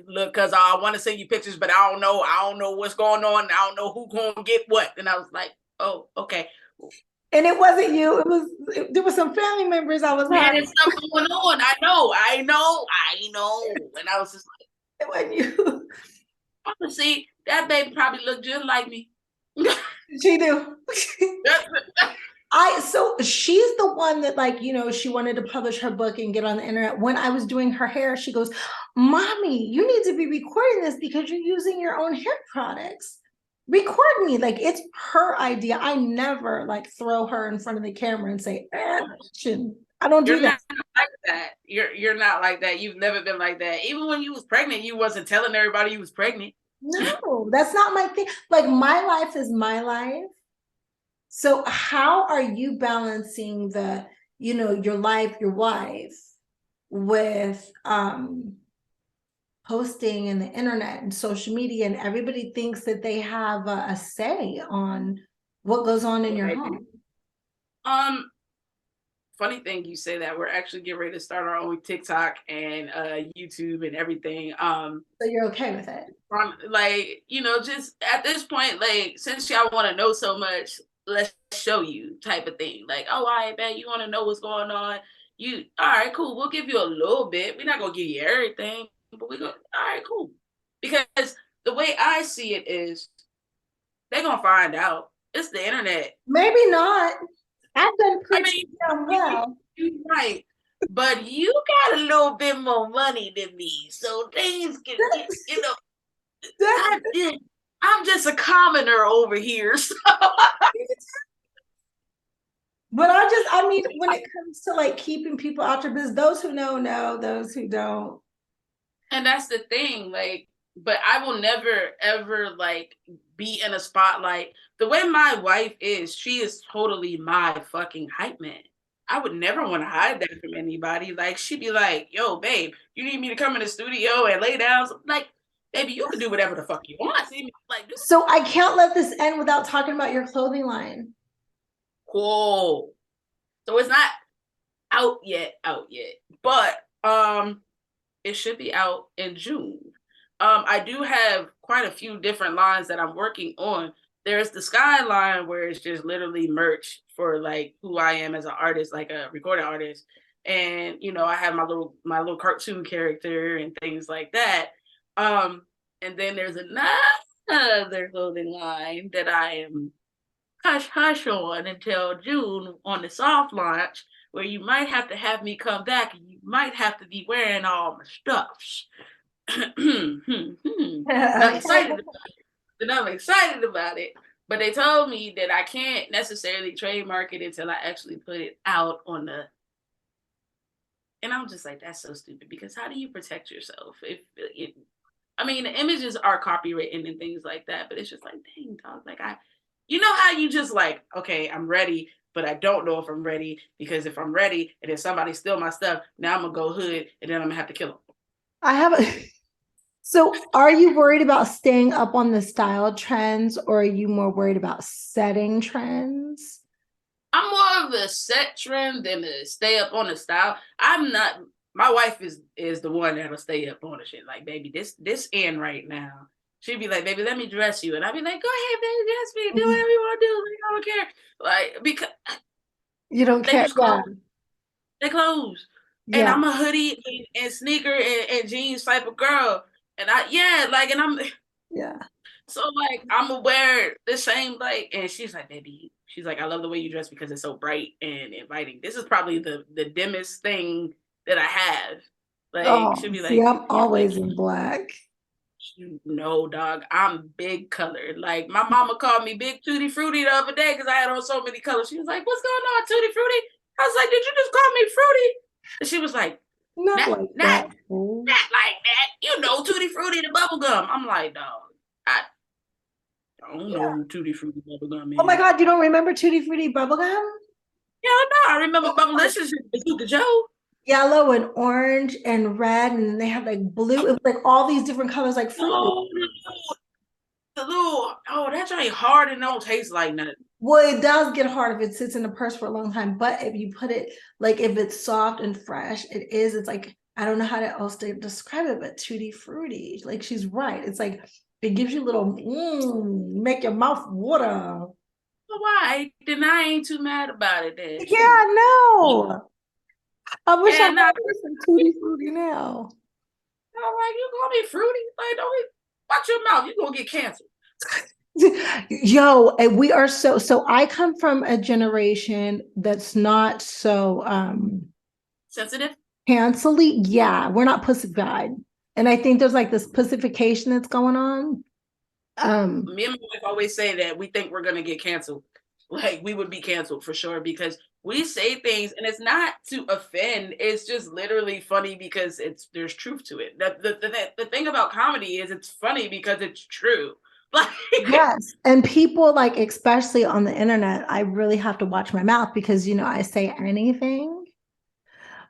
C: look, because I want to send you pictures, but I don't know what's going on. I don't know who's gonna get what. And I was like, oh, okay.
B: And it wasn't you. There was some family members I was having.
C: There's stuff going on. I know. And I was just like,
B: it wasn't you.
C: See, that baby probably looked just like me.
B: She do. So she's the one that she wanted to publish her book and get on the internet. When I was doing her hair, she goes, Mommy, you need to be recording this because you're using your own hair products. Record me. Like it's her idea. I never throw her in front of the camera and say, action. I don't do that.
C: Not like that. You're not like that. You've never been like that. Even when you was pregnant, you wasn't telling everybody you was pregnant.
B: No, that's not my thing. Like my life is my life. So how are you balancing the, your life, your wife with posting and the internet and social media, and everybody thinks that they have a say on what goes on in your home?
C: Funny thing you say that. We're actually getting ready to start our own TikTok and YouTube and everything.
B: So you're okay with it?
C: Just at this point, since y'all want to know so much, let's show you type of thing. Like, oh, I bet you want to know what's going on. All right, cool. We'll give you a little bit. We're not gonna give you everything, but all right, cool. Because the way I see it is, they're gonna find out. It's the internet.
B: Maybe not. I've done pretty well.
C: You're right. But you got a little bit more money than me, so things can, I'm just a commoner over here. So.
B: But when it comes to keeping people out your business, those who know, those who don't.
C: And that's the thing. but I will never ever like be in a spotlight. The way my wife is, she is totally my fucking hype man. I would never want to hide that from anybody. Like she'd be like, "Yo, babe, you need me to come in the studio and lay down?" Like, baby, you can do whatever the fuck you want. See me like, do
B: So I can't let this end without talking about your clothing line.
C: cool. So it's not out yet, but it should be out in June. I do have quite a few different lines that I'm working on. There's the Skyline where it's just literally merch for like who I am as an artist, like a recording artist. And you know, I have my little cartoon character and things like that. And then there's another clothing line that I am hush hush on until June on the soft launch, where you might have me come back and you might have to be wearing all my stuffs. And I'm excited about it. And I'm excited about it. But they told me that I can't necessarily trademark it until I actually put it out on the. And I'm just like, that's so stupid because how do you protect yourself? I mean, the images are copywritten and things like that, but it's just like, dang, dog, like you know how you just like, okay, I'm ready, but I don't know if I'm ready because if I'm ready and if somebody steal my stuff, now I'm gonna go hood and then I'm gonna have to kill them.
B: I have a. So are you worried about staying up on the style trends, or are you more worried about setting trends?
C: I'm more of a set trend than to stay up on the style. I'm not. My wife is the one that'll stay up on the shit. Like, baby, this in right now. She'd be like, baby, let me dress you, and I'd be like, go ahead, baby, dress me, do whatever you want to do. Like, I don't care. Like, because
B: You don't
C: they
B: care.
C: just
B: Yeah.
C: clothes. They clothes. And
B: Yeah.
C: I'm a hoodie and sneaker and jeans type of girl. And and I'm
B: Yeah.
C: so like I'm gonna wear the same and she's like, baby, she's like, I love the way you dress because it's so bright and inviting. This is probably the dimmest thing that I have. Like she'll
B: Oh,
C: be
B: see,
C: like,
B: I'm always in black.
C: you know, dog, I'm big colored. Like my mama called me Big Tutti Frutti the other day because I had on so many colors. She was like, what's going on, Tutti Frutti? I was like, did you just call me Fruity? And she was like,
B: Not
C: not
B: like
C: not
B: that. Fool.
C: not like that. You know, Tutti Frutti the bubble gum. I'm like, dog, I don't know
B: Yeah.
C: who Tutti Frutti bubble gum
B: Oh my
C: is.
B: God, you don't remember Tutti Frutti bubblegum?
C: Hell no, I remember
B: It was like
C: Bubblicious and Bazooka Joe.
B: yellow and orange and red, and they had like blue. It was like all these different colors, like Fruit Loops.
C: Oh, oh, that ain't hard and don't taste like nothing.
B: Well, it does get hard if it sits in the purse for a long time, but if you put it like if it's soft and fresh, it is. It's like I don't know how to else to describe it, but tutti fruity. Like she's right. It's like it gives you a little make your mouth water.
C: So why? Then I ain't too mad about it then. Shoot.
B: Yeah, no. I wish I
C: And
B: had some tutti fruity now.
C: I'm like, you gonna be fruity? Like, don't watch your mouth. You gonna get cancer.
B: Yo, we are so I come from a generation that's not so
C: Sensitive?
B: cancely. Yeah, we're not pussified. And I think there's like this pussification that's going on.
C: Me and my wife always say that we think we're gonna get canceled. Like we would be canceled for sure because we say things and it's not to offend. It's just literally funny because there's truth to it. The thing about comedy is it's funny because it's true. Like
B: Yes. And people like, especially on the internet, I really have to watch my mouth because I say anything.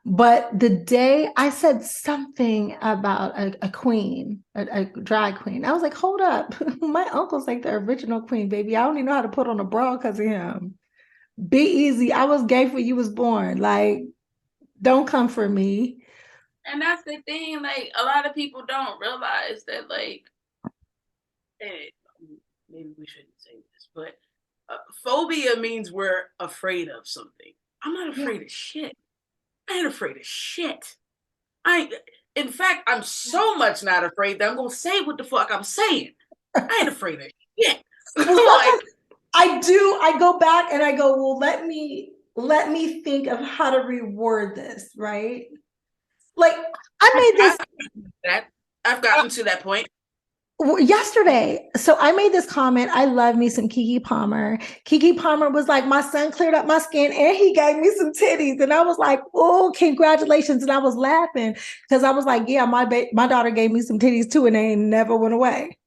B: But the day I said something about a queen, a drag queen, I was like, hold up. My uncle's like the original queen, baby. I don't even know how to put on a bra because of him. Be easy. I was gay before you was born. Like, don't come for me.
C: and that's the thing, like a lot of people don't realize that maybe we shouldn't say this, but phobia means we're afraid of something. I'm not
B: Yeah.
C: afraid of shit. I ain't afraid of shit. In fact, I'm so much not afraid that I'm gonna say what the fuck I'm saying. I ain't afraid of shit.
B: Well, I go back and I go, well, let me think of how to reword this, right? Like I made this.
C: I've gotten to that point.
B: Yesterday. So I made this comment. I love me some Keke Palmer. Keke Palmer was like, my son cleared up my skin and he gave me some titties. And I was like, oh, congratulations. And I was laughing because I was like, yeah, my daughter gave me some titties too, and they never went away.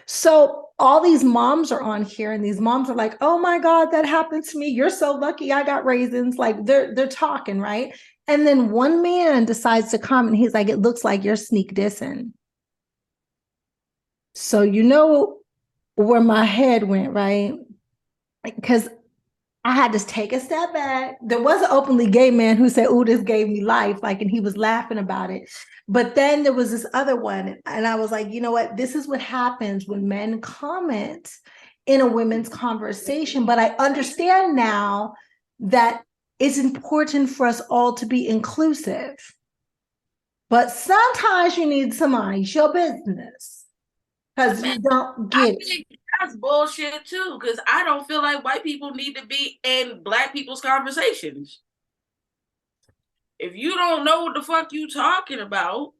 B: So all these moms are on here, and these moms are like, oh my God, that happened to me. You're so lucky I got raisins. Like they're talking, right? And then one man decides to comment. He's like, it looks like you're sneak dissing. So you know where my head went, right? Because I had to take a step back. There was an openly gay man who said, "Oh, this gave me life," like, and he was laughing about it. But then there was this other one, and I was like, you know what? This is what happens when men comment in a women's conversation. But I understand now that it's important for us all to be inclusive. But sometimes you need to mind your business. Because you don't get it.
C: That's bullshit too, because I don't feel like white people need to be in black people's conversations. If you don't know what the fuck you talking about,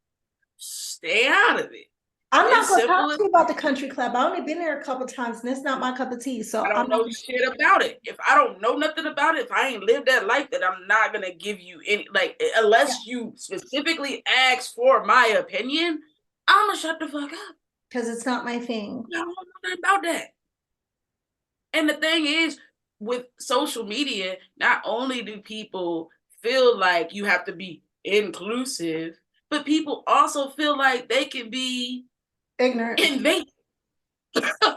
C: stay out of it.
B: I'm not going to talk to you about the country club. I've only been there a couple times, and it's not my cup of tea. So
C: I don't know shit about it. If I don't know nothing about it, if I ain't lived that life, then I'm not gonna give you any, like, unless you specifically ask for my opinion, I'm gonna shut the fuck up.
B: Because it's not my thing.
C: I don't know nothing about that. And the thing is, with social media, not only do people feel like you have to be inclusive, but people also feel like they can be
B: ignorant,
C: invasive.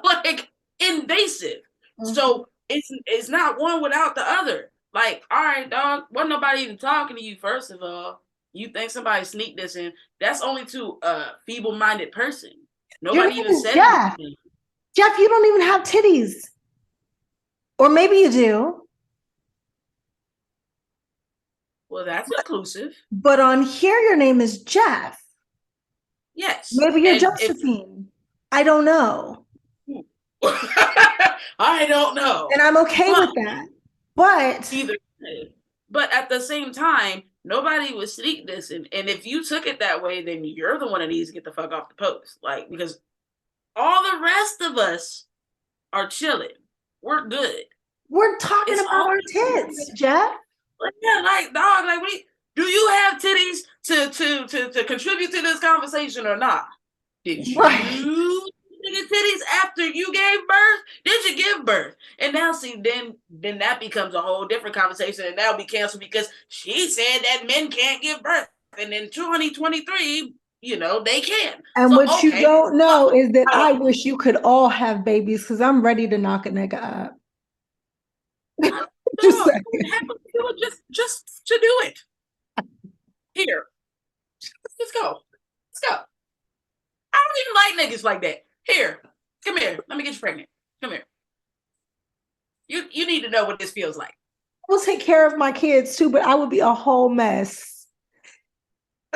C: Like invasive. Mm-hmm. So it's not one without the other. Like, all right, dog, wasn't nobody even talking to you, first of all. You think somebody sneak this in? That's only to a feeble-minded person. Nobody even said anything.
B: Jeff, you don't even have titties. Or maybe you do.
C: Well, that's inclusive.
B: But on here, your name is Jeff.
C: Yes.
B: Maybe you're Josephine. I don't know.
C: I don't know.
B: And I'm okay with that. But
C: but at the same time, nobody was sneak this. And if you took it that way, then you're the one that needs to get the fuck off the post. Like, because all the rest of us are chilling. We're good.
B: We're talking about our tits, Jeff.
C: Yeah, like, dog, like, do you have titties to contribute to this conversation or not? Did you get titties after you gave birth? Did you give birth? And now, see, then that becomes a whole different conversation, and that'll be canceled because she said that men can't give birth, and in 2023, you know, they can.
B: And so, what you don't know is that I wish you could all have babies, because I'm ready to knock a nigga up.
C: Just to do it. Here, let's go. I don't even like niggas like that. Here, come here. Let me get you pregnant. Come here. You need to know what this feels like.
B: I will take care of my kids too, but I would be a whole mess.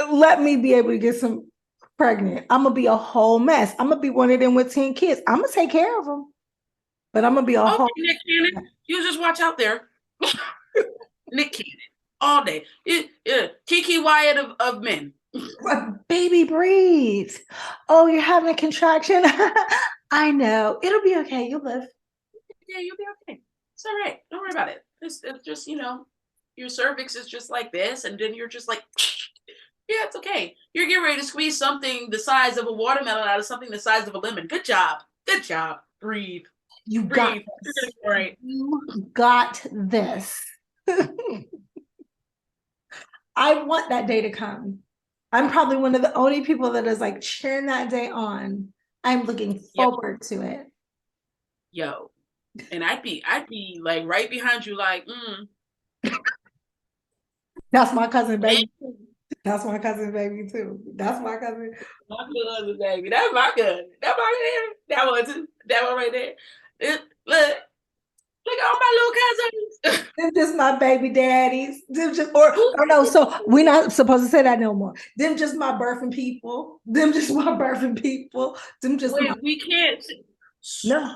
B: Let me be able to get some pregnant. I'm gonna be a whole mess. I'm gonna be one of them with 10 kids. I'm gonna take care of them, but I'm gonna be a whole.
C: Nick Cannon, you just watch out there. Nick Cannon, all day. Kiki Wyatt of men.
B: Baby, breathe. Oh, you're having a contraction. I know. It'll be okay. You'll live.
C: Yeah, you'll be okay. It's all right. Don't worry about it. It's just, you know, your cervix is just like this, and then you're just like, yeah, it's okay. You're getting ready to squeeze something the size of a watermelon out of something the size of a lemon. Good job. Breathe.
B: You got this. Right. You got this. I want that day to come. I'm probably one of the only people that is like cheering that day on. I'm looking forward to it.
C: Yo, and I'd be like right behind you, like,
B: That's my cousin baby. That's my cousin baby too. That's my cousin.
C: My cousin baby. That's my cousin. That right there. That one too. That one right there. Look at all my little cousins.
B: Them just my baby daddies. Them just, or no, so we're not supposed to say that no more. Them just my birthing people. Them just my birthing people. Them just
C: we can't.
B: No.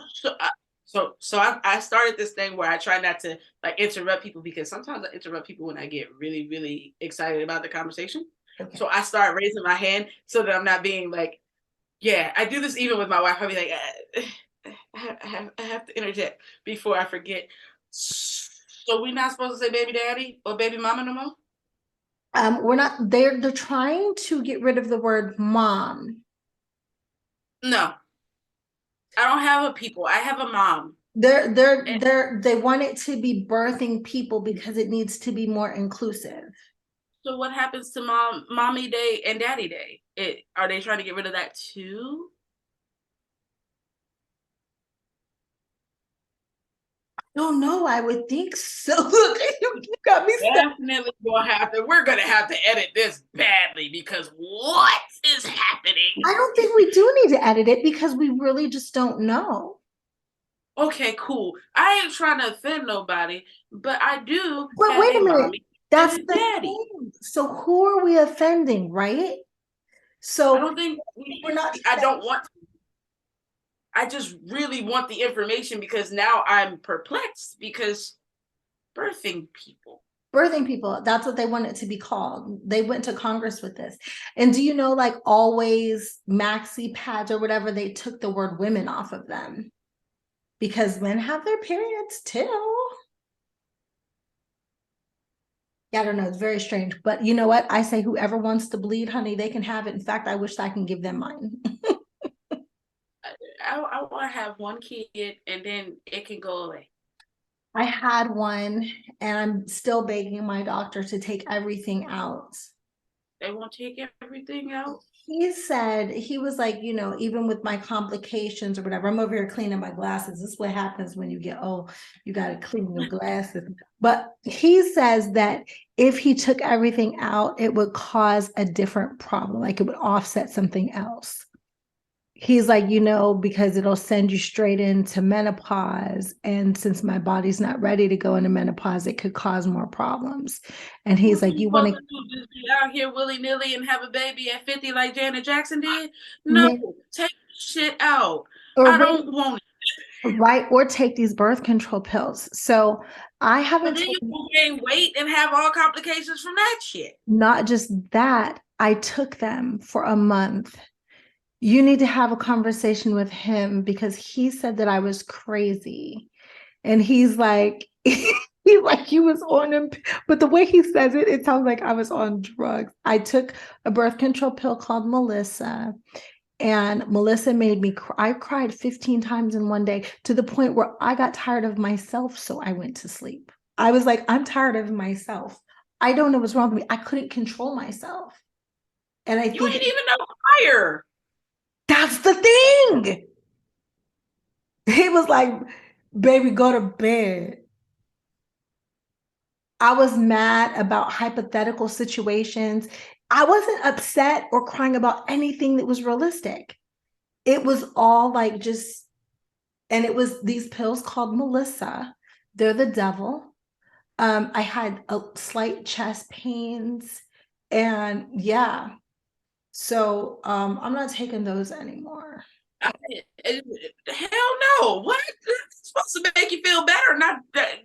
C: So I started this thing where I try not to like interrupt people, because sometimes I interrupt people when I get really, really excited about the conversation. Okay. So I start raising my hand so that I'm not being like Yeah, I do this even with my wife. I'll be like, I have to interject before I forget. So we're not supposed to say baby daddy or baby mama no more?
B: We're not, they're trying to get rid of the word mom.
C: No, I don't have a people. I have a mom.
B: They want it to be birthing people because it needs to be more inclusive.
C: So what happens to mommy day and daddy day? Are they trying to get rid of that too?
B: Oh no, I would think so. Look, you got me stuck.
C: Definitely we're gonna have to edit this badly because what is happening?
B: I don't think we do need to edit it because we really just don't know.
C: Okay, cool. I ain't trying to offend nobody, but I do
B: But
C: have
B: wait
C: a
B: a minute,
C: mommy and
B: that's
C: a
B: the
C: daddy.
B: thing. So who are we offending, right?
C: I
B: So
C: don't think
B: we're not.
C: I don't want to. I just really want the information because now I'm perplexed because birthing people.
B: Birthing people, that's what they want it to be called. They went to Congress with this. And do you know, like always maxi pads or whatever, they took the word women off of them because men have their periods too. Yeah, I don't know, it's very strange, but you know what, I say whoever wants to bleed, honey, they can have it. In fact, I wish I can give them mine.
C: I want to have one kid and then it can go away.
B: I had one and I'm still begging my doctor to take everything out.
C: They won't take everything out.
B: He said, he was like, you know, even with my complications or whatever, I'm over here cleaning my glasses. This is what happens when you get old. You got to clean your glasses. But he says that if he took everything out, it would cause a different problem, like it would offset something else. He's like, you know, because it'll send you straight into menopause. And since my body's not ready to go into menopause, it could cause more problems. And he's
C: What
B: like,
C: you
B: you want
C: supposed
B: to
C: to do? Just be out here willy nilly and have a baby at 50 like Janet Jackson did? No, take shit out.
B: or
C: I
B: wait,
C: don't want it.
B: right, or take these birth control pills. So I
C: But
B: haven't
C: then you
B: taken,
C: will gain weight and have all complications from that shit.
B: not just that, I took them for a month. You need to have a conversation with him because he said that I was crazy. And he's like, he like he was on him, but the way he says it, it sounds like I was on drugs. I took a birth control pill called Melissa, and Melissa made me cry. I cried 15 times in one day to the point where I got tired of myself, so I went to sleep. I was like, I'm tired of myself. I don't know what's wrong with me. I couldn't control myself. And I
C: You
B: think
C: ain't even no fire.
B: that's the thing. He was like, baby, go to bed. I was mad about hypothetical situations. I wasn't upset or crying about anything that was realistic. It was all like just, and it was these pills called Melissa. They're the devil. I had a slight chest pains, and yeah. So I'm not taking those anymore.
C: Hell no. What? It's supposed to make you feel better, not that.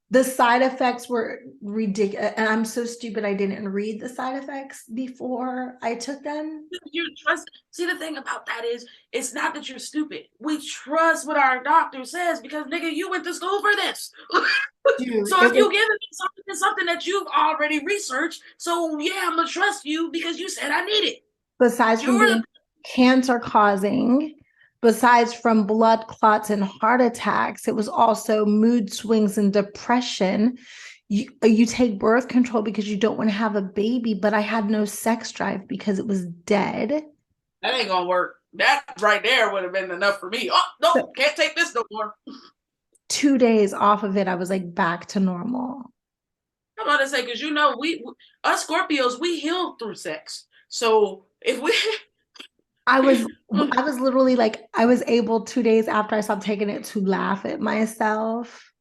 B: The side effects were ridiculous, and I'm so stupid I didn't read the side effects before I took them.
C: You trust. See, the thing about that is, it's not that you're stupid. We trust what our doctor says because, nigga, you went to school for this.
B: Dude,
C: So
B: it
C: if you
B: was,
C: give me something, it's something that you've already researched. So yeah, I'm gonna trust you because you said I need it.
B: besides from
C: You're
B: being cancer causing, besides from blood clots and heart attacks, it was also mood swings and depression. You take birth control because you don't want to have a baby, but I had no sex drive because it was dead.
C: that ain't gonna work. That right there would have been enough for me. Oh
B: So
C: no, can't take this no more.
B: 2 days off of it, I was like back to normal.
C: I'm about to say because you know we us Scorpios we heal through sex. So if we
B: I was I was literally like, I was able 2 days after I stopped taking it to laugh at myself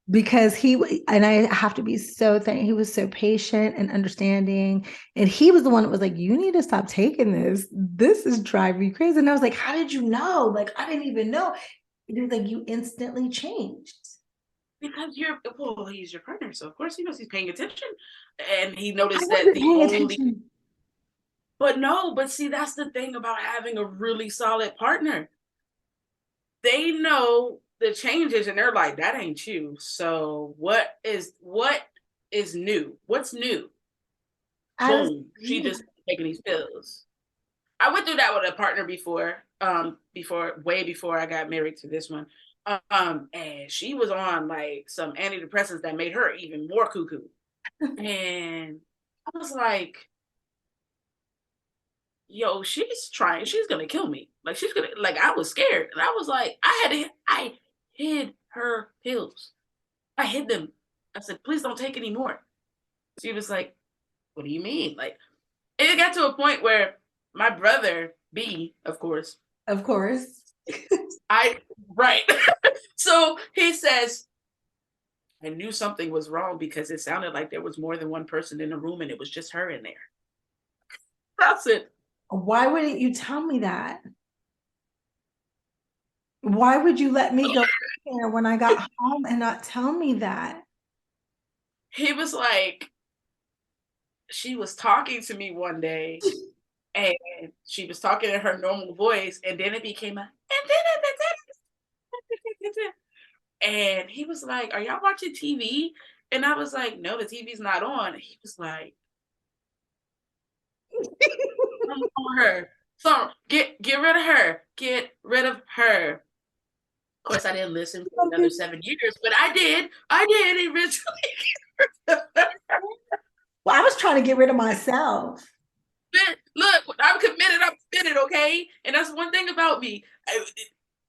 B: because and I have to be so thankful. He was so patient and understanding. And he was the one that was like, you need to stop taking this. This is driving you crazy. And I was like, how did you know? Like, I didn't even know. He was like, you instantly changed.
C: because he's your partner, so of course he knows he's paying attention, and he
B: I
C: noticed that
B: wasn't
C: the
B: paying
C: only
B: attention.
C: But see, that's the thing about having a really solid partner. They know the changes and they're like, that ain't you. So what is new? What's new?
B: As
C: Boom. She just taking these pills. I went through that with a partner before, way before I got married to this one. And she was on like some antidepressants that made her even more cuckoo. And I was like, yo, she's gonna kill me. Like I was scared. And I was like, I hid her pills. I hid them. I said, please don't take any more. She was like, what do you mean? Like, it got to a point where my brother, B, of course.
B: Of course.
C: Right. So he says, I knew something was wrong because it sounded like there was more than one person in the room and it was just her in there. That's it.
B: Why wouldn't you tell me that? Why would you let me go there when I got home and not tell me that?
C: He was like, she was talking to me one day and she was talking in her normal voice and then it became and he was like, are y'all watching TV? And I was like, no, the TV's not on. He was like, on her. So get rid of her. Get rid of her. Of course, I didn't listen for another 7 years, but I did eventually.
B: Well, I was trying to get rid of myself.
C: Look, I'm committed, okay? And that's one thing about me.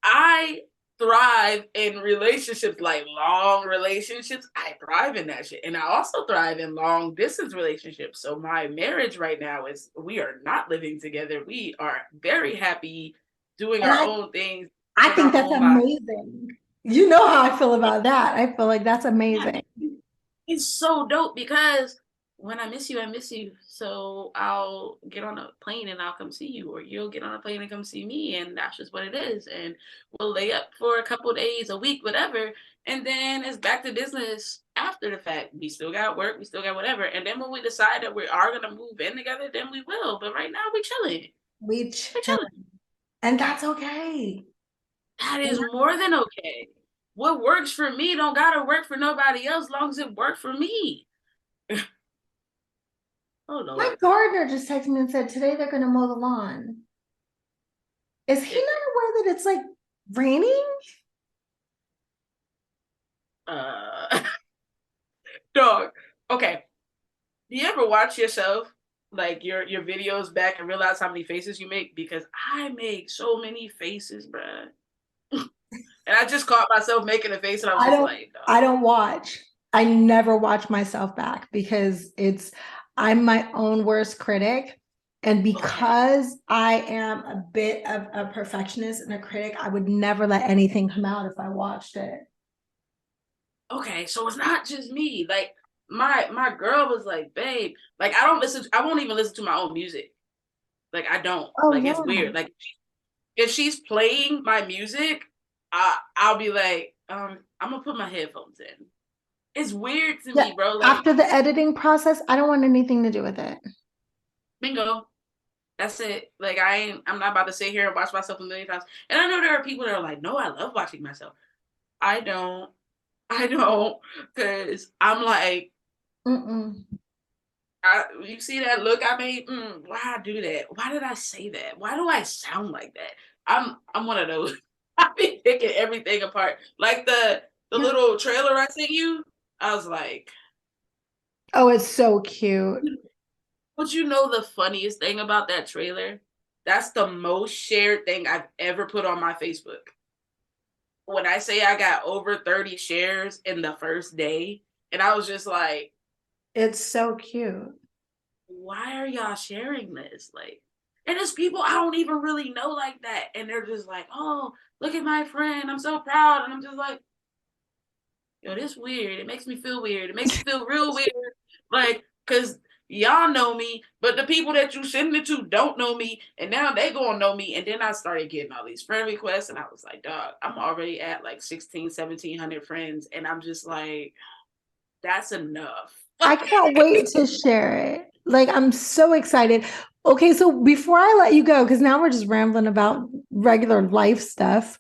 C: I thrive in relationships, like long relationships. I thrive in that shit. And I also thrive in long distance relationships. So my marriage right now is, we are not living together. We are very happy doing our own things.
B: I think that's amazing. You know how I feel about that. I feel like that's amazing.
C: It's so dope because when I miss you. So I'll get on a plane and I'll come see you, or you'll get on a plane and come see me. And that's just what it is. And we'll lay up for a couple days, a week, whatever. And then it's back to business after the fact. We still got work, we still got whatever. And then when we decide that we are going to move in together, then we will. But right now we're chilling.
B: We're chilling. And that's okay.
C: That is more than okay. What works for me don't gotta work for nobody else, as long as it worked for me. Oh Lord.
B: My gardener just texted me and said today they're gonna mow the lawn. Is he not aware that it's like raining?
C: Dog. Okay. Do you ever watch yourself, like your videos back, and realize how many faces you make? Because I make so many faces, bruh. And I just caught myself making a face, and I was just like, dog.
B: I don't watch. I never watch myself back because I'm my own worst critic. And because I am a bit of a perfectionist and a critic, I would never let anything come out if I watched it.
C: Okay, so it's not just me. Like my girl was like, babe, like I won't even listen to my own music. Like I don't. It's weird. Like if she's playing my music, I'll be like, I'm gonna put my headphones in. It's weird to me, bro. Like,
B: after the editing process, I don't want anything to do with it.
C: Bingo. That's it. Like I'm not about to sit here and watch myself a million times. And I know there are people that are like, no, I love watching myself. I don't, because I'm like, you see that look I made? Why I do that? Why did I say that? Why do I sound like that? I'm one of those. I be picking everything apart. Like the little trailer I sent you, I was like,
B: oh, it's so cute.
C: But you know the funniest thing about that trailer? That's the most shared thing I've ever put on my Facebook. When I say I got over 30 shares in the first day, and I was just like,
B: it's so cute.
C: Why are y'all sharing this? Like, and it's people I don't even really know like that. And they're just like, oh, look at my friend. I'm so proud. And I'm just like, yo, this weird. It makes me feel weird. It makes me feel real weird. Like, because y'all know me, but the people that you send it to don't know me, and now they gonna know me. And then I started getting all these friend requests, and I was like, dog, I'm already at like 1,700 friends, and I'm just like, that's enough.
B: I can't wait to share it. Like, I'm so excited. Okay, so before I let you go, because now we're just rambling about regular life stuff,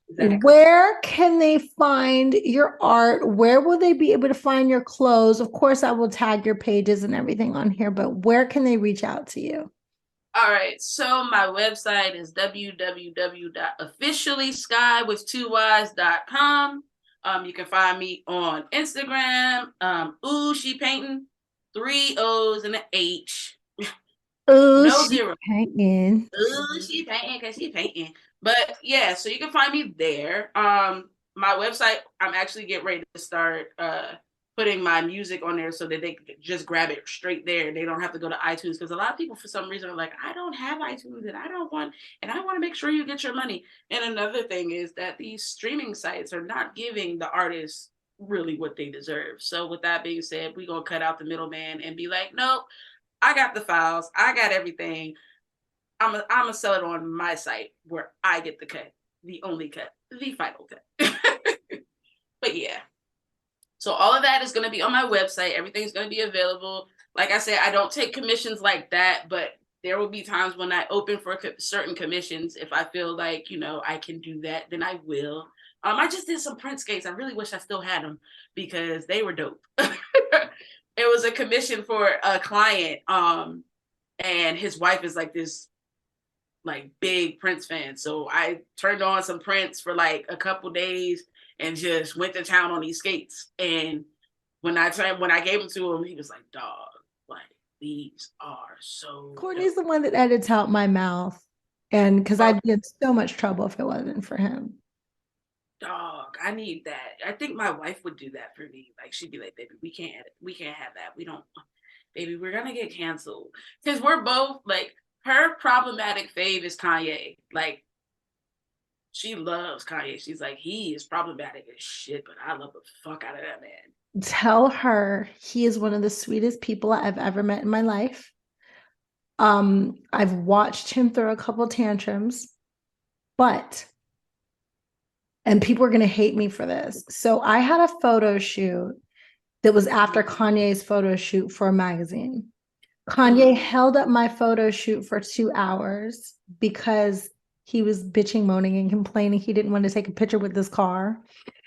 C: Exactly.
B: where can they find your art? Where will they be able to find your clothes? Of course, I will tag your pages and everything on here, but where can they reach out to you?
C: All right, so my website is www.officiallysky.com. You can find me on Instagram. Ooh, she painting, 3 O's and an H.
B: Oh,
C: No
B: she's
C: zero.
B: hanging.
C: Ooh, she painting because she painting. But yeah, so you can find me there. My website, I'm actually getting ready to start putting my music on there so that they can just grab it straight there. They don't have to go to iTunes, because a lot of people for some reason are like, I don't have iTunes and I want to make sure you get your money. And another thing is that these streaming sites are not giving the artists really what they deserve. So with that being said, we're gonna cut out the middleman and be like, nope, I got the files, I got everything. I'm gonna sell it on my site where I get the cut, the only cut, the final cut. But yeah, so all of that is gonna be on my website. Everything's gonna be available. Like I said, I don't take commissions like that, but there will be times when I open for certain commissions. If I feel like I can do that, then I will. I just did some print skates. I really wish I still had them because they were dope. It was a commission for a client, and his wife is like this like big Prince fan. So I turned on some Prince for like a couple days and just went to town on these skates. And when I gave them to him, he was like, "Dog, like these are so
B: Courtney's
C: dope."
B: the one that edits out my mouth. And because
C: Oh,
B: I'd be in so much trouble if it wasn't for him.
C: dog, I need that. I think my wife would do that for me. Like she'd be like, "Baby, we can't have that. We don't, baby, we're gonna get canceled." Because we're both like, her problematic fave is Kanye. Like she loves Kanye. She's like, he is problematic as shit, but I love the fuck out of that man.
B: Tell her he is one of the sweetest people I've ever met in my life. I've watched him throw a couple tantrums, but and people are going to hate me for this. So I had a photo shoot that was after Kanye's photo shoot for a magazine. Kanye held up my photo shoot for 2 hours because he was bitching, moaning, and complaining he didn't want to take a picture with this car.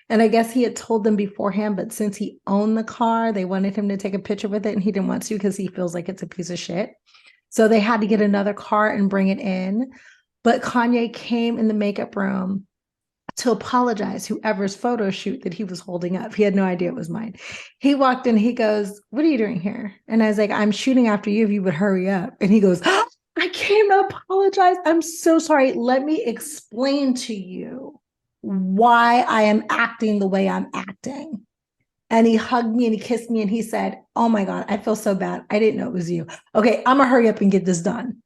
B: And I guess he had told them beforehand, but since he owned the car, they wanted him to take a picture with it, and he didn't want to because he feels like it's a piece of shit. So they had to get another car and bring it in. But Kanye came in the makeup room to apologize, whoever's photo shoot that he was holding up. He had no idea it was mine. He walked in, he goes, "What are you doing here?" And I was like, "I'm shooting after you if you would hurry up." And he goes, "Oh, I came to apologize. I'm so sorry. Let me explain to you why I am acting the way I'm acting." And he hugged me and he kissed me and he said, "Oh my God, I feel so bad. I didn't know it was you. Okay, I'm gonna hurry up and get this done."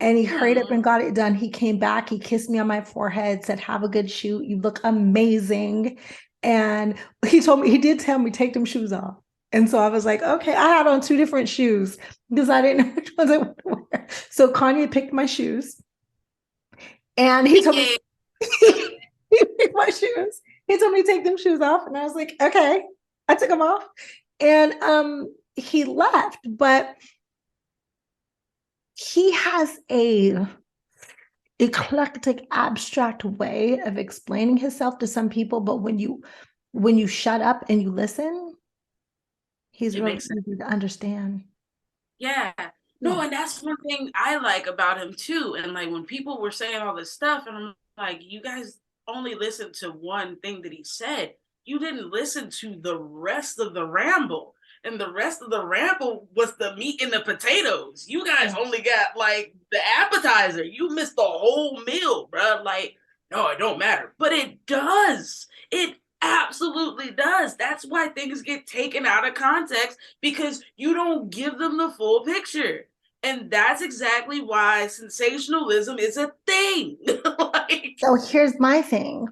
B: And he hurried up and got it done. He came back, he kissed me on my forehead, said, "Have a good shoot. You look amazing." And he did tell me, "Take them shoes off." And so I was like, okay, I had on two different shoes because I didn't know which ones I wanted to wear. So Kanye picked my shoes and he told me,
C: Yeah.
B: he picked my shoes. He told me to take them shoes off. And I was like, okay. I took them off. And he left, but he has a eclectic abstract way of explaining himself to some people, but when you shut up and you listen, he's
C: It
B: really
C: makes sense.
B: easy to understand.
C: Yeah. No,
B: Yeah.
C: and that's one thing I like about him too. And like when people were saying all this stuff, and I'm like, you guys only listened to one thing that he said. You didn't listen to the rest of the ramble. And the rest of the ramble was the meat and the potatoes. You guys
B: Yeah.
C: only got like the appetizer. You missed the whole meal, bro. Like, no, it don't matter. But it does. It absolutely does. That's why things get taken out of context, because you don't give them the full picture. And that's exactly why sensationalism is a thing. Like,
B: So here's my thing.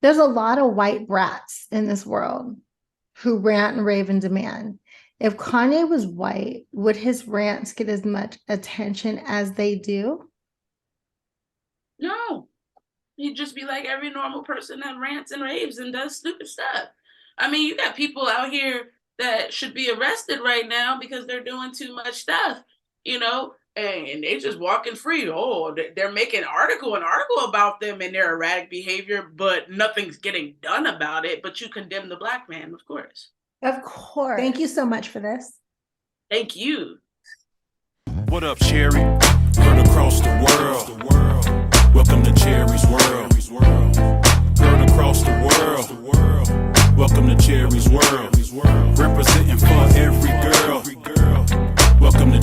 B: There's a lot of white brats in this world who rant and rave and demand. If Kanye was white, would his rants get as much attention as they do?
C: no, he'd just be like every normal person that rants and raves and does stupid stuff. I mean, you got people out here that should be arrested right now because they're doing too much stuff. you know, and they just walking free. Oh, they're making an article about them and their erratic behavior, but nothing's getting done about it. But you condemn the Black man, of course.
B: Of course. Thank you so much for this.
C: Thank you.
A: What up, Cherie? Heard across the world. Welcome to Cherie's world. Heard across the world. Welcome to Cherie's world. Representing for every girl. Welcome to